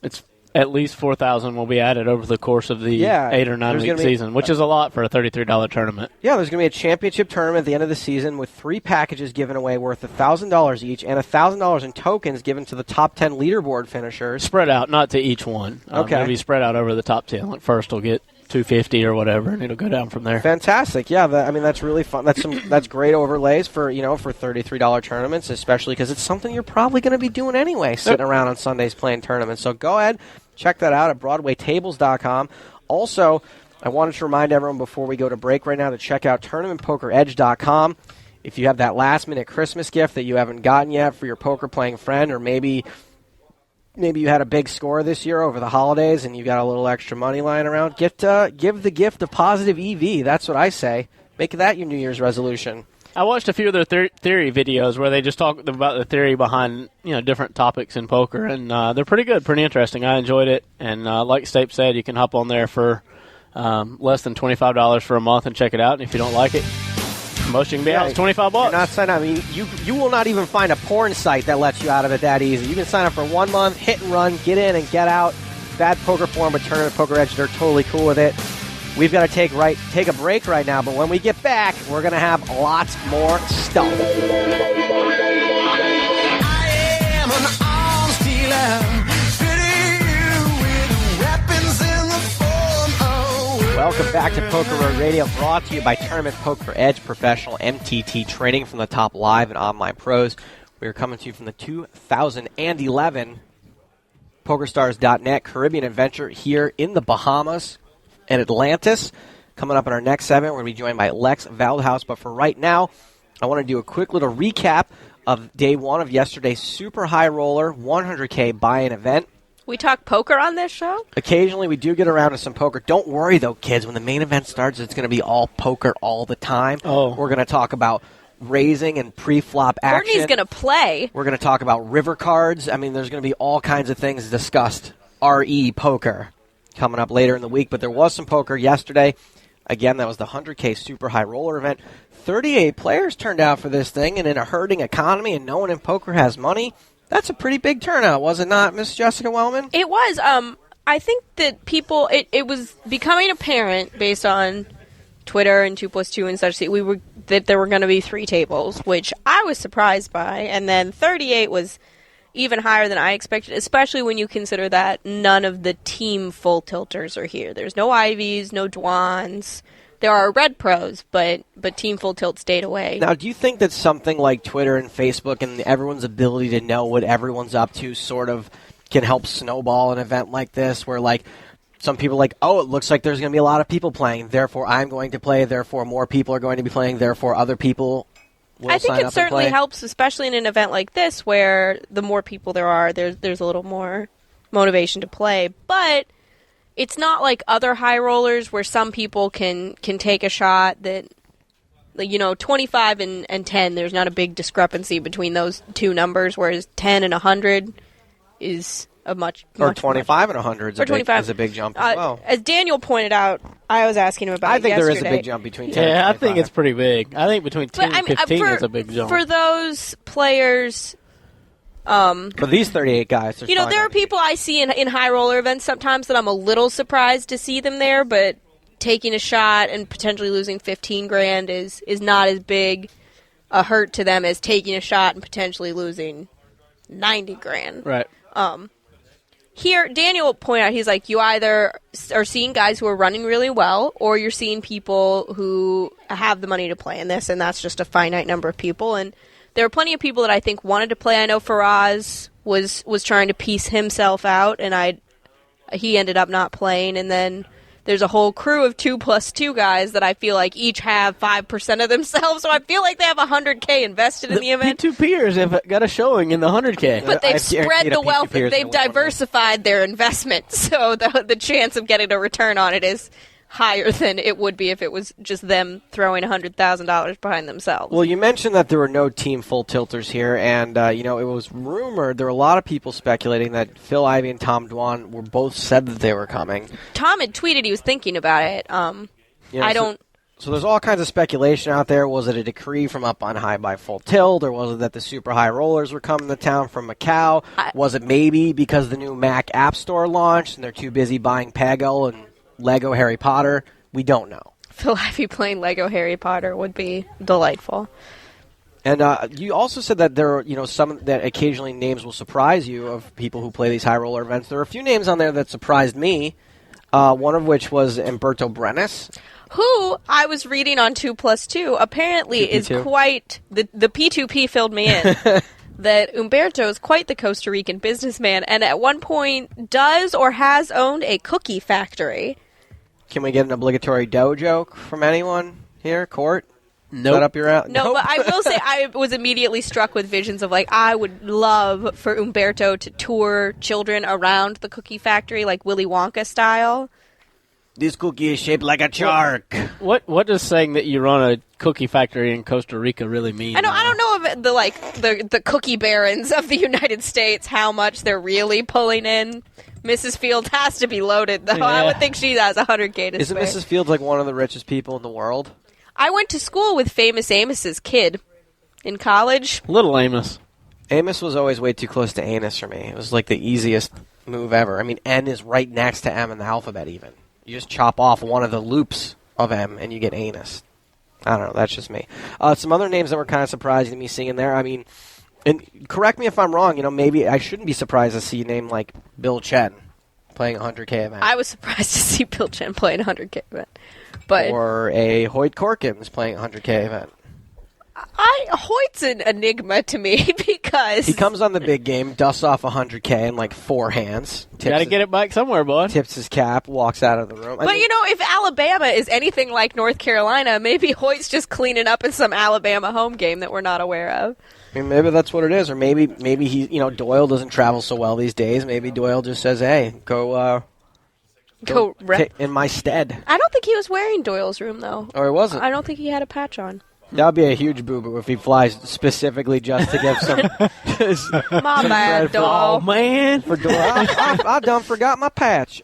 It's at least 4,000 will be added over the course of the 8 or 9 week season, which is a lot for a $33 tournament. Yeah, there's going to be a championship tournament at the end of the season with 3 packages given away worth $1,000 each and $1,000 in tokens given to the top 10 leaderboard finishers. Spread out, not to each one. Okay. It'll be spread out over the top 10. Like first will get $250 or whatever, and it'll go down from there. Fantastic. Yeah, that's really fun. That's great overlays for $33 tournaments, especially because it's something you're probably going to be doing anyway, sitting around on Sundays playing tournaments. So go ahead, check that out at BroadwayTables.com. Also, I wanted to remind everyone before we go to break right now to check out TournamentPokerEdge.com. If you have that last-minute Christmas gift that you haven't gotten yet for your poker-playing friend, or maybe you had a big score this year over the holidays and you got a little extra money lying around, give the gift of positive EV. That's what I say. Make that your New Year's resolution. I watched a few of their theory videos where they just talk about the theory behind different topics in poker, and they're pretty good, pretty interesting. I enjoyed it, and like Stape said, you can hop on there for less than $25 for a month and check it out, and if you don't like it, most you can be out is $25. You're not signing up. I mean, you will not even find a porn site that lets you out of it that easy. You can sign up for 1 month, hit and run, get in and get out. Bad poker form, but Tournament Poker Edge, they're totally cool with it. We've got to take a break right now, but when we get back, we're going to have lots more stuff. I am an arms dealer. Welcome back to PokerRoad Radio, brought to you by Tournament Poker Edge, professional MTT training from the top live and online pros. We are coming to you from the 2011 PokerStars.net Caribbean Adventure here in the Bahamas and Atlantis. Coming up in our next segment, we're going to be joined by Lex Valdhouse. But for right now, I want to do a quick little recap of day one of yesterday's super high roller 100K buy-in event. We talk poker on this show? Occasionally, we do get around to some poker. Don't worry, though, kids. When the main event starts, it's going to be all poker all the time. Oh. We're going to talk about raising and pre-flop action. Courtney's going to play. We're going to talk about river cards. I mean, there's going to be all kinds of things discussed. RE poker coming up later in the week. But there was some poker yesterday. Again, that was the 100K super high roller event. 38 players turned out for this thing, and in a hurting economy and no one in poker has money, that's a pretty big turnout, was it not, Miss Jessica Wellman? It was. I think that people, it was becoming apparent based on Twitter and 2+2 and such that there were going to be 3 tables, which I was surprised by. And then 38 was even higher than I expected, especially when you consider that none of the team full tilters are here. There's no Ivies, no Dwans. There are red pros, but Team Full Tilt stayed away. Now, do you think that something like Twitter and Facebook and everyone's ability to know what everyone's up to sort of can help snowball an event like this where, like, some people are like, oh, it looks like there's going to be a lot of people playing, therefore I'm going to play, therefore more people are going to be playing, therefore other people will sign up and play? I think it certainly helps, especially in an event like this where the more people there are, there's a little more motivation to play. But it's not like other high rollers where some people can take a shot that, 25 and 10, there's not a big discrepancy between those two numbers, whereas 10 and 100 is a much or 25 and 100 is a big jump as well. As Daniel pointed out, I was asking him about it yesterday. I think there is a big jump between 10 and 25. Yeah, I think it's pretty big. I think between 10 and 15 is a big jump. For those players... For these 38 guys, there are people I see in high roller events sometimes that I'm a little surprised to see them there, but taking a shot and potentially losing $15,000 is not as big a hurt to them as taking a shot and potentially losing $90,000. Right. Here, Daniel pointed out, he's like, you either are seeing guys who are running really well, or you're seeing people who have the money to play in this, and that's just a finite number of people. And there were plenty of people that I think wanted to play. I know Faraz was trying to piece himself out, and he ended up not playing. And then there's a whole crew of 2+2 guys that I feel like each have 5% of themselves, so I feel like they have $100K invested in the event. P2Pers have got a showing in the 100K. But they've spread the wealth. They've diversified their investment, so the chance of getting a return on it is higher than it would be if it was just them throwing $100,000 behind themselves. Well, you mentioned that there were no team full tilters here, and it was rumored, there were a lot of people speculating that Phil Ivey and Tom Dwan were both said that they were coming. Tom had tweeted he was thinking about it. So there's all kinds of speculation out there. Was it a decree from up on high by Full Tilt, or was it that the super high rollers were coming to town from Macau? Was it maybe because the new Mac App Store launched and they're too busy buying Peggle and Lego Harry Potter? We don't know. Phil Ivey playing Lego Harry Potter would be delightful. And you also said that there are, some that occasionally names will surprise you of people who play these high roller events. There are a few names on there that surprised me. one of which was Umberto Brenes. Who I was reading on 2+2 apparently is quite the P2P filled me in that Umberto is quite the Costa Rican businessman and at one point does or has owned a cookie factory. Can we get an obligatory dough joke from anyone here? Court? Nope. Set up your out. No, but I will say I was immediately struck with visions of I would love for Umberto to tour children around the cookie factory like Willy Wonka style. This cookie is shaped like a shark. What does saying that you run a cookie factory in Costa Rica really mean? I don't know if the cookie barons of the United States how much they're really pulling in. Mrs. Fields has to be loaded though. Yeah. I would think she has $100K to Isn't Mrs. Fields like one of the richest people in the world? I went to school with famous Amos's kid in college. Little Amos. Amos was always way too close to anus for me. It was like the easiest move ever. I mean, N is right next to M in the alphabet even. You just chop off one of the loops of M and you get anus. I don't know. That's just me. Some other names that were kind of surprising to me seeing in there. I mean, and correct me if I'm wrong. Maybe I shouldn't be surprised to see a name like Bill Chen playing a 100K event. I was surprised to see Bill Chen playing a 100K event. But or a Hoyt Corkins playing a 100K event. Hoyt's an enigma to me because he comes on the big game, dusts off 100K in like 4 hands. Got to get it back somewhere, bud. Tips his cap, walks out of the room. But if Alabama is anything like North Carolina, maybe Hoyt's just cleaning up in some Alabama home game that we're not aware of. I mean, maybe that's what it is, or maybe he, Doyle doesn't travel so well these days. Maybe Doyle just says, "Hey, go in my stead." I don't think he was wearing Doyle's room though. Or he wasn't. I don't think he had a patch on. That would be a huge boo-boo if he flies specifically just to give some. My bad, Doyle. Oh man, for Doyle, I done forgot my patch.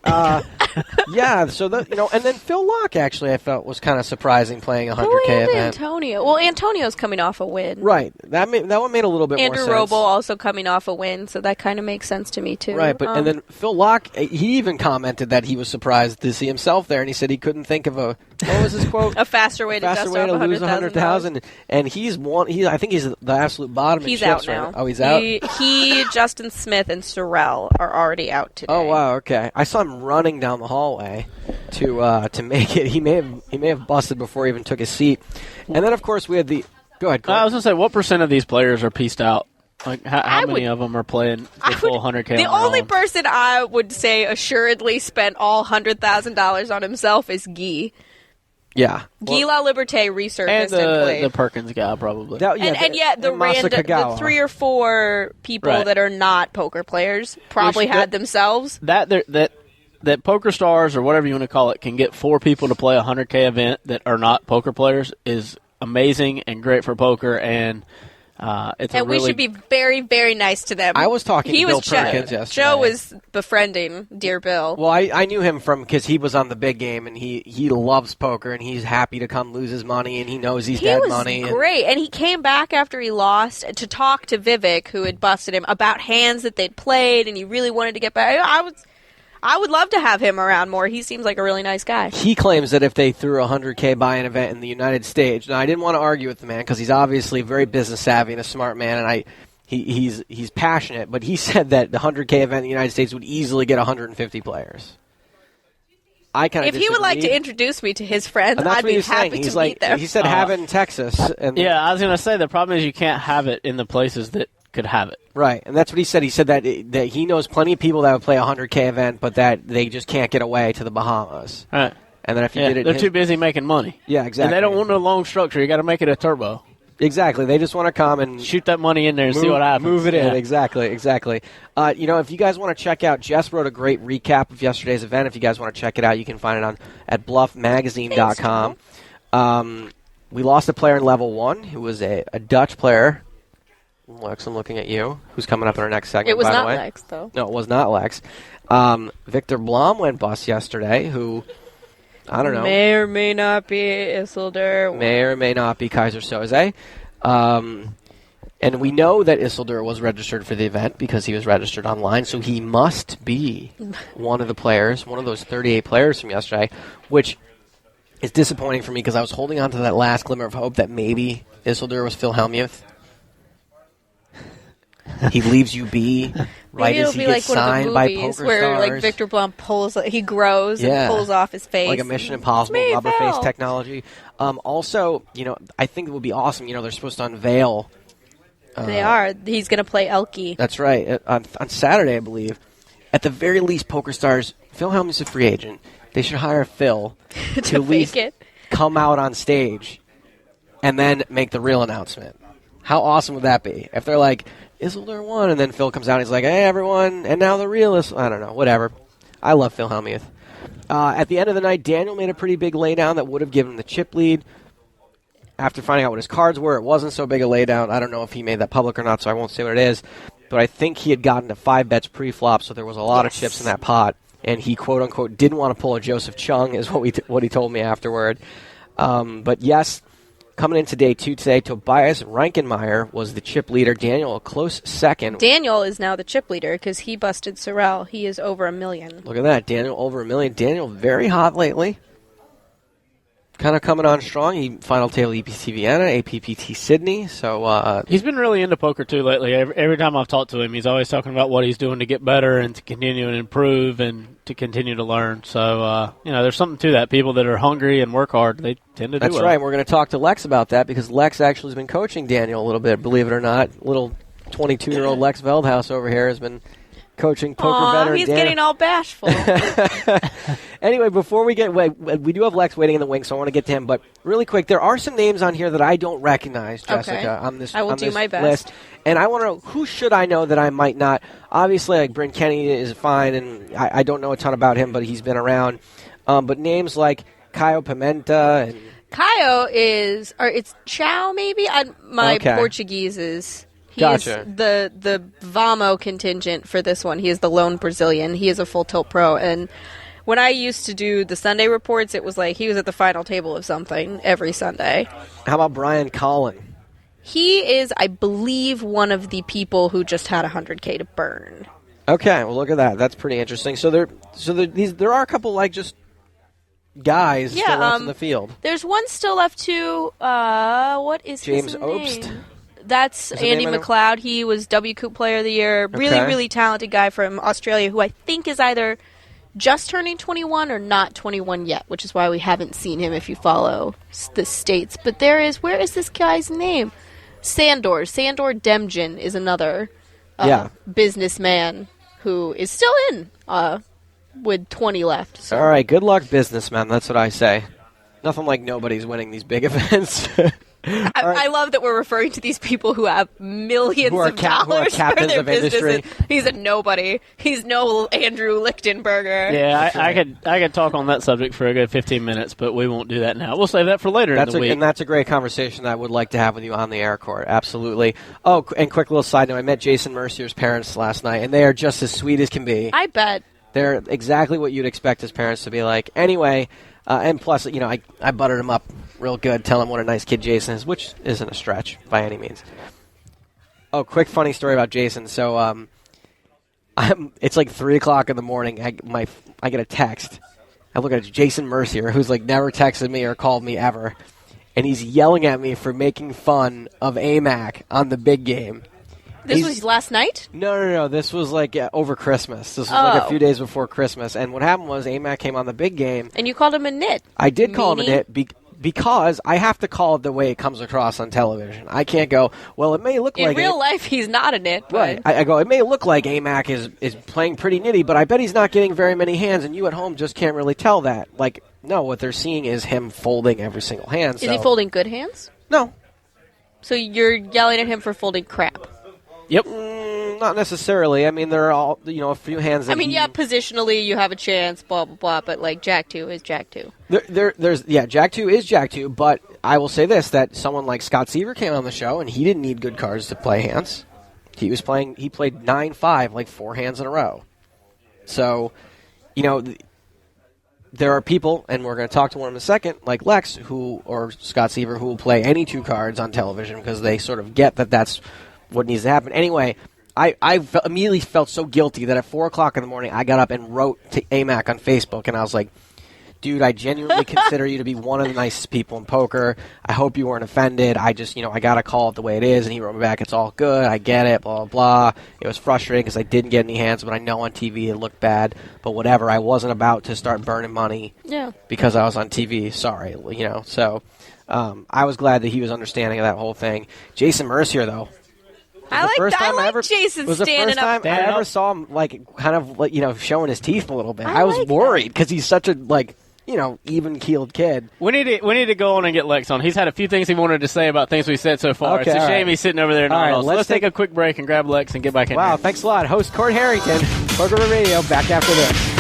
Yeah, so and then Phil Locke actually I felt was kind of surprising playing a 100K event. Antonio. Well, Antonio's coming off a win. Right. That one made a little bit Andrew more sense. Roble also coming off a win, so that kind of makes sense to me too. Right, but and then Phil Locke, he even commented that he was surprised to see himself there, and he said he couldn't think of what was his quote? A faster way to lose 100,000. And he's one. I think he's the absolute bottom. He's in out chips now. Right? Oh, he's out. He, Justin Smith, and Sorrell are already out today. Oh wow, okay. I saw him running down the hallway to make it. He may have busted before he even took his seat. And then of course we had the. Go ahead. I was gonna say, what % of these players are pieced out? Like how many of them are playing the full 100K? The only person I would say assuredly spent all $100,000 on himself is Guy. Yeah. Guy La Liberté resurfaced and played. The Perkins guy, probably. The 3 or 4 people that are not poker players probably had themselves. That Poker Stars, or whatever you want to call it, can get 4 people to play a 100K event that are not poker players is amazing and great for poker, and we should be very, very nice to them. I was talking to Bill Perkins yesterday. Joe was befriending dear Bill. Well, I knew him because he was on the big game, and he loves poker, and he's happy to come lose his money, and he knows he's dead money. He was great, and he came back after he lost to talk to Vivek, who had busted him, about hands that they'd played, and he really wanted to get back. I would love to have him around more. He seems like a really nice guy. He claims that if they threw a 100K buy-in event in the United States, now I didn't want to argue with the man because he's obviously very business savvy and a smart man, and he's passionate. But he said that the 100K event in the United States would easily get 150 players. If he would like to introduce me to his friends, I'd be happy to meet them. He said have it in Texas. Yeah, I was going to say the problem is you can't have it in the places that could have it. Right, and that's what he said. He said that he knows plenty of people that would play a 100K event, but that they just can't get away to the Bahamas. Right. And then if you did it, they're too busy making money. Yeah, exactly. And they don't want no long structure. You got to make it a turbo. Exactly. They just want to come and shoot that money in there and see what happens. Move it in. Exactly. If you guys want to check out, Jess wrote a great recap of yesterday's event. If you guys want to check it out, you can find it at bluffmagazine.com. We lost a player in level 1 who was a Dutch player. Lex, I'm looking at you. Who's coming up in our next segment, It was by not the way. Lex, though. No, it was not Lex. Victor Blom went bust yesterday, who, I don't know. May or may not be Isildur. May or may not be Kaiser Soze. And we know that Isildur was registered for the event because he was registered online, so he must be one of the players, one of those 38 players from yesterday, which is disappointing for me because I was holding on to that last glimmer of hope that maybe Isildur was Phil Hellmuth. He leaves you be right as he gets signed by poker where stars. like Victor Blum he grows and pulls off his face. Like a Mission Impossible rubber face technology. Also, I think it would be awesome. They're supposed to unveil. They are. He's going to play Elke. That's right. On Saturday, I believe. At the very least, PokerStars, Phil Hellmuth's a free agent. They should hire Phil to at least come out on stage and then make the real announcement. How awesome would that be? If they're like, Isildur won, and then Phil comes out and he's like, hey, everyone, and now the real is... I don't know, whatever. I love Phil Hellmuth. At the end of the night, Daniel made a pretty big laydown that would have given him the chip lead. After finding out what his cards were, it wasn't so big a laydown. I don't know if he made that public or not, so I won't say what it is. But I think he had gotten to 5 bets pre-flop, so there was a lot of chips in that pot. And he, quote-unquote, didn't want to pull a Joseph Chung, is what he told me afterward. But yes, coming into day 2 today, Tobias Reinkenmeyer was the chip leader. Daniel, a close second. Daniel is now the chip leader because he busted Sorrell. He is over $1 million. Look at that. Daniel over $1 million. Daniel very hot lately. Kind of coming on strong. He final table EPT Vienna, APPT Sydney. So he's been really into poker too lately. Every time I've talked to him, he's always talking about what he's doing to get better and to continue and improve and to continue to learn. So there's something to that. People that are hungry and work hard, they tend to do That's well. right. We're going to talk to Lex about that because Lex actually has been coaching Daniel a little bit. Believe it or not, little 22-year-old Lex Veldhouse over here has been coaching poker veteran he's Daniel. getting all bashful. Anyway, before we we do have Lex waiting in the wings, so I want to get to him. But really quick, there are some names on here that I don't recognize, Jessica, on this I will do my best. list. And I want to know, who should I know that I might not? Obviously, like Bryn Kenny is fine, and I don't know a ton about him, but he's been around. But names like Caio Pimenta. And Caio is, or it's Chow maybe? My Portuguese is... He is the Vamo contingent for this one. He is the lone Brazilian. He is a full tilt pro. And when I used to do the Sunday reports, it was like he was at the final table of something every Sunday. How about Brian Collin? He is, I believe, one of the people who just had $100K to burn. Okay, well, look at that. That's pretty interesting. So there are a couple like just guys still left in the field. There's one still left too. What is James his name? Obst? That's Andy McLeod. He was WCOOP Player of the Year. Really, really talented guy from Australia who I think is either just turning 21 or not 21 yet, which is why we haven't seen him if you follow the states. But where is this guy's name? Sandor Demjin is another businessman who is still in with 20 left. So. All right, good luck, businessman. That's what I say. Nothing like nobody's winning these big events. I love that we're referring to these people who have millions of dollars for their businesses. He's a nobody. He's no Andrew Lichtenberger. Yeah, I could talk on that subject for a good 15 minutes, but we won't do that now. We'll save that for later in the week. And that's a great conversation that I would like to have with you on the air court. Absolutely. Oh, and quick little side note, I met Jason Mercier's parents last night, and they are just as sweet as can be. I bet. They're exactly what you'd expect his parents to be like. Anyway, and plus, I buttered him up real good, telling him what a nice kid Jason is, which isn't a stretch by any means. Oh, quick funny story about Jason. So, it's like 3 o'clock in the morning. I get a text. I look at Jason Mercier, who's like never texted me or called me ever, and he's yelling at me for making fun of AMAC on the big game. This was last night? No. This was like over Christmas. This was like a few days before Christmas. And what happened was AMAC came on the big game. And you called him a nit. I did call him a nit because I have to call it the way it comes across on television. I can't go, well, it may look like... In real life, he's not a nit. But... Right. I go, it may look like AMAC is playing pretty nitty, but I bet he's not getting very many hands, and you at home just can't really tell that. Like, no, what they're seeing is him folding every single hand. Is he folding good hands? No. So you're yelling at him for folding crap? Yep. Not necessarily. I mean, there are all a few hands. That positionally you have a chance, blah blah blah. But like Jack 2 is Jack 2. There's Jack 2 is Jack 2. But I will say this: that someone like Scott Seaver came on the show, and he didn't need good cards to play hands. He played 9-5, like 4 hands in a row. So, there are people, and we're going to talk to one in a second, like Lex, or Scott Seaver, who will play any 2 cards on television because they sort of get that that's what needs to happen. Anyway, I immediately felt so guilty that at 4 o'clock in the morning, I got up and wrote to AMAC on Facebook, and I was like, dude, I genuinely consider you to be one of the nicest people in poker. I hope you weren't offended. I just, I got to call it the way it is. And he wrote me back, it's all good. I get it, blah, blah, blah. It was frustrating because I didn't get any hands, but I know on TV it looked bad. But whatever, I wasn't about to start burning money because I was on TV. Sorry, So I was glad that he was understanding of that whole thing. Jason Mercier, though. I like Jason was the standing first time up. I ever saw him, showing his teeth a little bit. I was worried because he's such a, even-keeled kid. We need to go on and get Lex on. He's had a few things he wanted to say about things we said so far. Okay, it's a shame he's sitting over there now. All right, let's take a quick break and grab Lex and get back in Wow, here. thanks a lot. Host Court Harrington, PokerRoad Radio, back after this.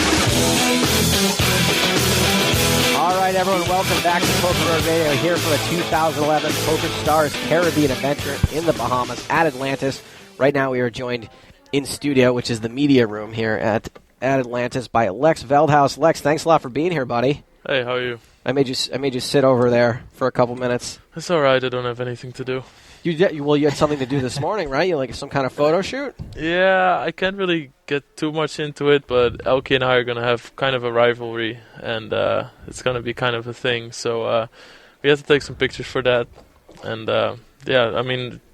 All right, everyone, welcome back to PokerRoad Radio here for the 2011 Poker Stars Caribbean Adventure in the Bahamas at Atlantis. Right now we are joined in studio, which is the media room here at Atlantis, by Lex Veldhuis. Lex, thanks a lot for being here, buddy. Hey, how are you? I made you sit over there for a couple minutes. It's all right. I don't have anything to do. You had something to do this morning, right? You like some kind of photo shoot? Yeah, I can't really get too much into it, but Elke and I are going to have kind of a rivalry, and it's going to be kind of a thing. So we have to take some pictures for that. And,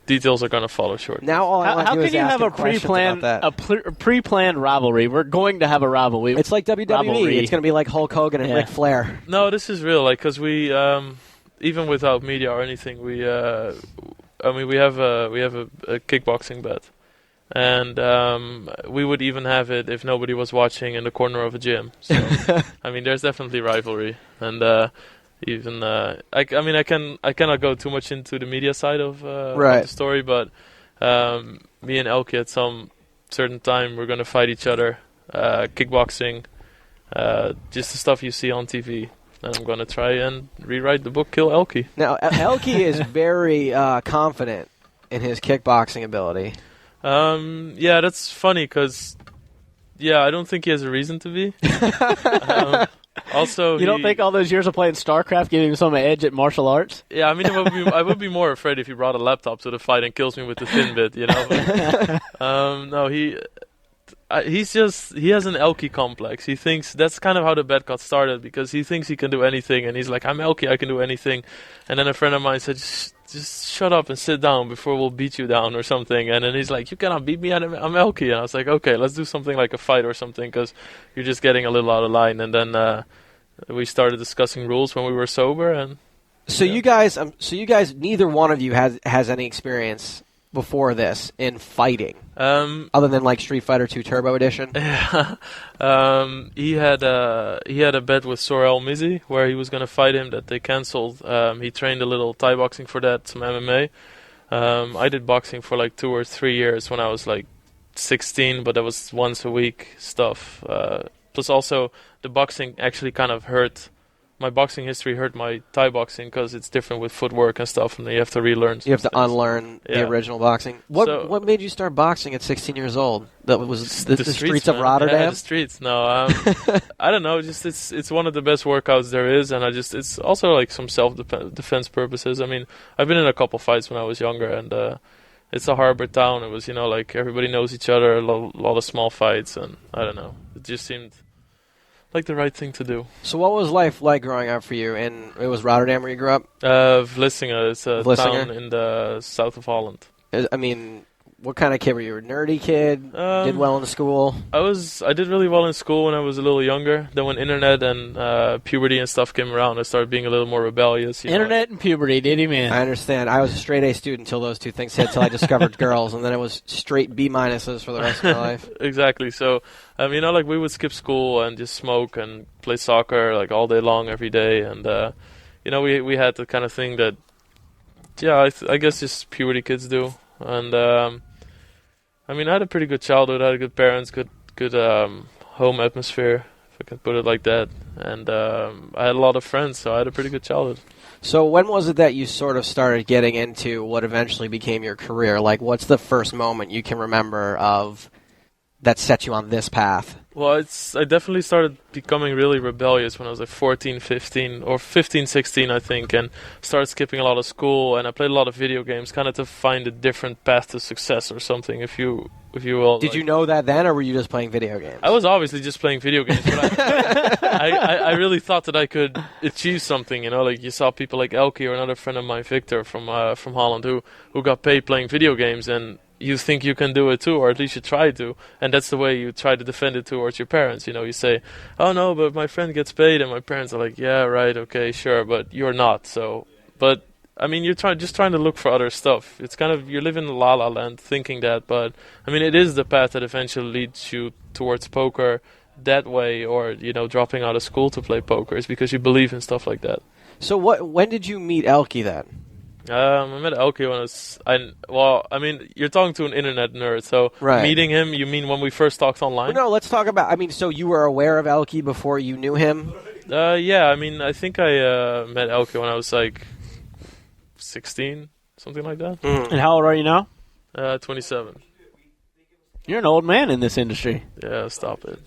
details are going to follow shortly. Now all I want to do is ask him questions about that. pre-planned rivalry? We're going to have a rivalry. It's like WWE. Rivalry. It's going to be like Hulk Hogan and Ric Flair. No, this is real. Because we, even without media or anything, we have a kickboxing bet, and we would even have it if nobody was watching in the corner of a gym. So, there's definitely rivalry, and. I cannot go too much into the media side of the story, but me and Elke at some certain time we're gonna fight each other, kickboxing, just the stuff you see on TV, and I'm gonna try and rewrite the book Kill Elke. Now Elke is very confident in his kickboxing ability. That's funny because I don't think he has a reason to be. Also, you don't think all those years of playing StarCraft gave him some edge at martial arts? Yeah, I would be more afraid if he brought a laptop to the fight and kills me with the thin bit, But, no, he has an Elke complex. He thinks that's kind of how the bet got started because he thinks he can do anything, and he's like, I'm Elke, I can do anything. And then a friend of mine said, just shut up and sit down before we'll beat you down or something. And then he's like, you cannot beat me, I'm Elke. And I was like, okay, let's do something like a fight or something because you're just getting a little out of line. And then we started discussing rules when we were sober. And you guys, neither one of you has any experience before this in fighting, other than like Street Fighter 2 Turbo Edition. He had a bet with Sorel Mizzi where he was going to fight him that they canceled. He trained a little Thai boxing for that, some MMA. I did boxing for like 2 or 3 years when I was like 16, but that was once a week stuff. Plus also the boxing actually kind of hurt. My boxing history hurt my Thai boxing because it's different with footwork and stuff, and you have to relearn. You have to unlearn the original boxing. What made you start boxing at 16 years old? That was the streets of Rotterdam. Yeah, the streets. No, I don't know. Just it's one of the best workouts there is, and it's also like some self-defense purposes. I've been in a couple fights when I was younger, and it's a harbor town. It was like everybody knows each other. A lot of small fights, and I don't know. It just seemed like the right thing to do. So what was life like growing up for you? And it was Rotterdam where you grew up? Vlissingen. It's a town in the south of Holland. What kind of kid were you? A nerdy kid? Did well in school? I did really well in school when I was a little younger. Then when internet and puberty and stuff came around, I started being a little more rebellious. Internet and puberty, did he, man? I understand. I was a straight A student until those two things hit, until I discovered girls, and then it was straight B minuses for the rest of my life. Exactly. So, we would skip school and just smoke and play soccer like all day long every day. And, we had the kind of thing that, I guess just puberty kids do. And, I had a pretty good childhood. I had good parents, good home atmosphere, if I can put it like that. And I had a lot of friends, so I had a pretty good childhood. So when was it that you sort of started getting into what eventually became your career? Like, what's the first moment you can remember of that set you on this path? Well, I definitely started becoming really rebellious when I was like 14, 15, or 15, 16, I think, and started skipping a lot of school, and I played a lot of video games, kind of to find a different path to success or something. If you if you will. Did you know that then, or were you just playing video games? I was obviously just playing video games, but I really thought that I could achieve something. Like you saw people like Elke or another friend of mine, Victor from Holland, who got paid playing video games, and you think you can do it too, or at least you try to, and that's the way you try to defend it towards your parents. You say, "Oh no, but my friend gets paid," and my parents are like, "Yeah, right, okay, sure," but you're not. So, but I mean, you're trying to look for other stuff. It's kind of, you're living in la la land thinking that, but I mean, it is the path that eventually leads you towards poker that way, or dropping out of school to play poker, is because you believe in stuff like that. So when did you meet Elke then? I met Elke when you're talking to an internet nerd, so right. Meeting him, you mean when we first talked online? Well, no, let's talk about, so you were aware of Elke before you knew him? Yeah, I think I met Elke when I was like 16, something like that. Mm. And how old are you now? 27. You're an old man in this industry. Yeah, stop it.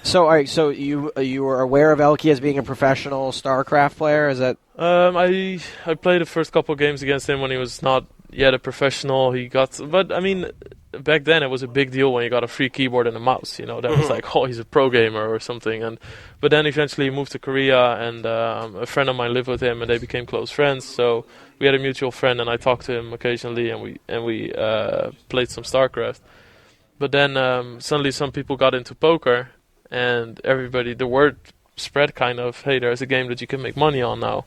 So, all right, so you were aware of Elke as being a professional StarCraft player? Is that? I played the first couple of games against him when he was not yet a professional. But I mean, back then it was a big deal when you got a free keyboard and a mouse. That was like, oh, he's a pro gamer or something. But then eventually he moved to Korea, and a friend of mine lived with him, and they became close friends. So we had a mutual friend, and I talked to him occasionally, and we played some StarCraft. But then suddenly some people got into poker. And the word spread kind of, hey, there's a game that you can make money on now.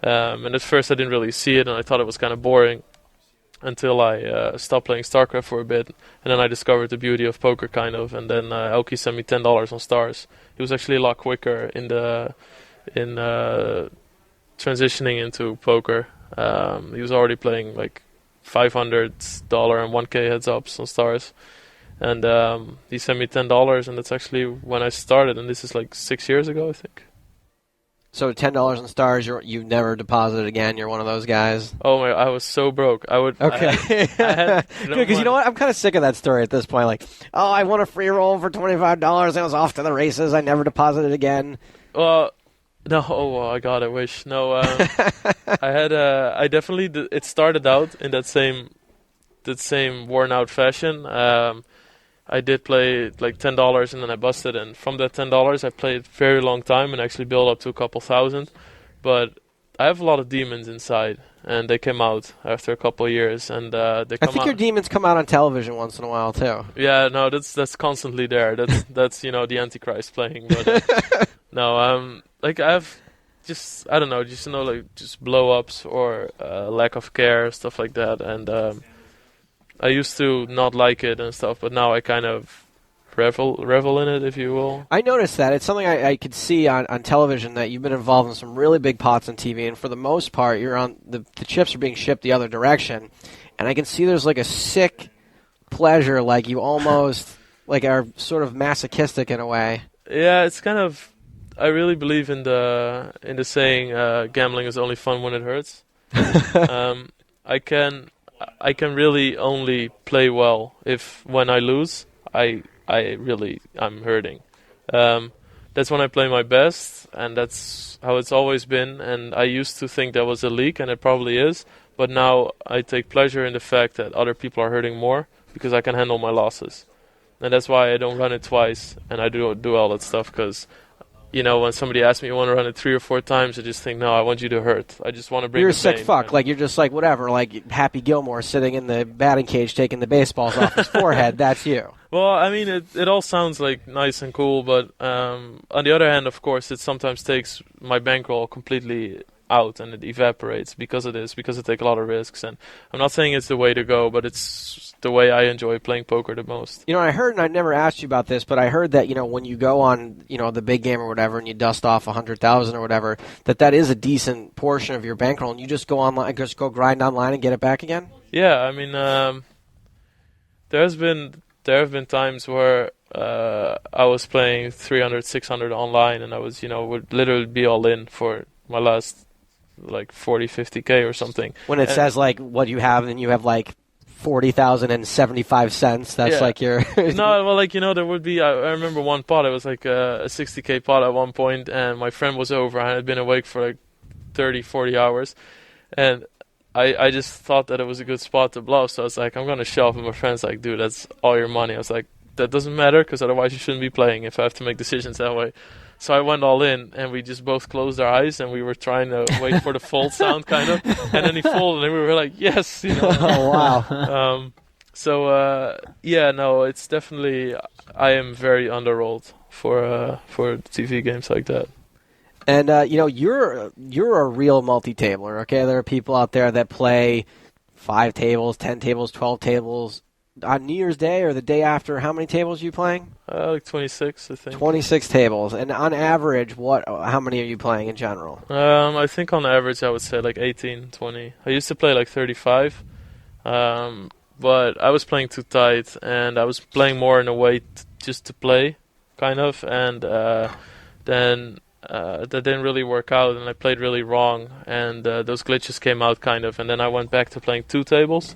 And at first I didn't really see it, and I thought it was kind of boring until I stopped playing StarCraft for a bit. And then I discovered the beauty of poker, kind of. And then Elke sent me $10 on Stars. He was actually a lot quicker in transitioning into poker. He was already playing like $500 and 1K heads ups on Stars. And he sent me $10, and that's actually when I started, and this is like 6 years ago, I think. So $10 on Stars, you never deposited again. You're one of those guys. Oh my! I was so broke. Okay. Because you know what? I'm kind of sick of that story at this point. Like, oh, I won a free roll for $25. I was off to the races. I never deposited again. Well, no. Oh, I wish. No. I definitely. It started out in that same worn out fashion. I did play like $10, and then I busted. And from that $10, I played a very long time and actually built up to a couple thousand. But I have a lot of demons inside, and they came out after a couple of years. And I think your demons come out on television once in a while too. Yeah, no, that's constantly there. That's the Antichrist playing. But like I have just just blow ups or lack of care, stuff like that, and. I used to not like it and stuff, but now I kind of revel in it, if you will. I noticed that. It's something I could see on television, that you've been involved in some really big pots on TV, and for the most part, you're on the chips are being shipped the other direction, and I can see there's like a sick pleasure, like you almost like are sort of masochistic in a way. Yeah, it's kind of. I really believe in the saying, gambling is only fun when it hurts. I can really only play well if when I lose, I'm hurting. That's when I play my best, and that's how it's always been. And I used to think that was a leak, and it probably is. But now I take pleasure in the fact that other people are hurting more because I can handle my losses. And that's why I don't run it twice, and I do all that stuff because... when somebody asks me, you want to run it 3 or 4 times, I just think, no, I want you to hurt. I just want to bring You're a the sick pain, fuck. Like, you're just like, whatever, like Happy Gilmore sitting in the batting cage taking the baseballs off his forehead. That's you. Well, I mean, it all sounds like nice and cool, but on the other hand, of course, it sometimes takes my bankroll completely out and it evaporates because of this, because I take a lot of risks. And I'm not saying it's the way to go, but it's the way I enjoy playing poker the most. I heard, and I never asked you about this, but I heard that, when you go on, the big game or whatever, and you dust off 100,000 or whatever, that is a decent portion of your bankroll, and you just go online, just go grind online and get it back again? Yeah, I mean, there have been times where I was playing 300, 600 online, and I was, would literally be all in for my last, like, 40, 50K or something. When it says, like, what you have, and you have, like, 40,075 cents. That's like your... No, well, like, there would be... I remember one pot. It was like a 60K pot at one point, and my friend was over. I had been awake for like 30, 40 hours. And I just thought that it was a good spot to bluff, so I was like, I'm going to shove, and my friend's like, dude, that's all your money. I was like, that doesn't matter, because otherwise you shouldn't be playing if I have to make decisions that way. So I went all in, and we just both closed our eyes, and we were trying to wait for the fold sound, kind of, and then he folded, and we were like, yes, you know. Oh, wow. No, it's definitely, I am very underrolled for TV games like that. And you're a real multi-tabler. Okay, there are people out there that play 5 tables, 10 tables, 12 tables on New Year's Day or the day after. How many tables are you playing? Like 26, I think. 26 tables, and on average, how many are you playing in general? I think on average, I would say like 18, 20. I used to play like 35, but I was playing too tight, and I was playing more in a way just to play, kind of, and then. That didn't really work out, and I played really wrong, and those glitches came out, kind of, and then I went back to playing 2 tables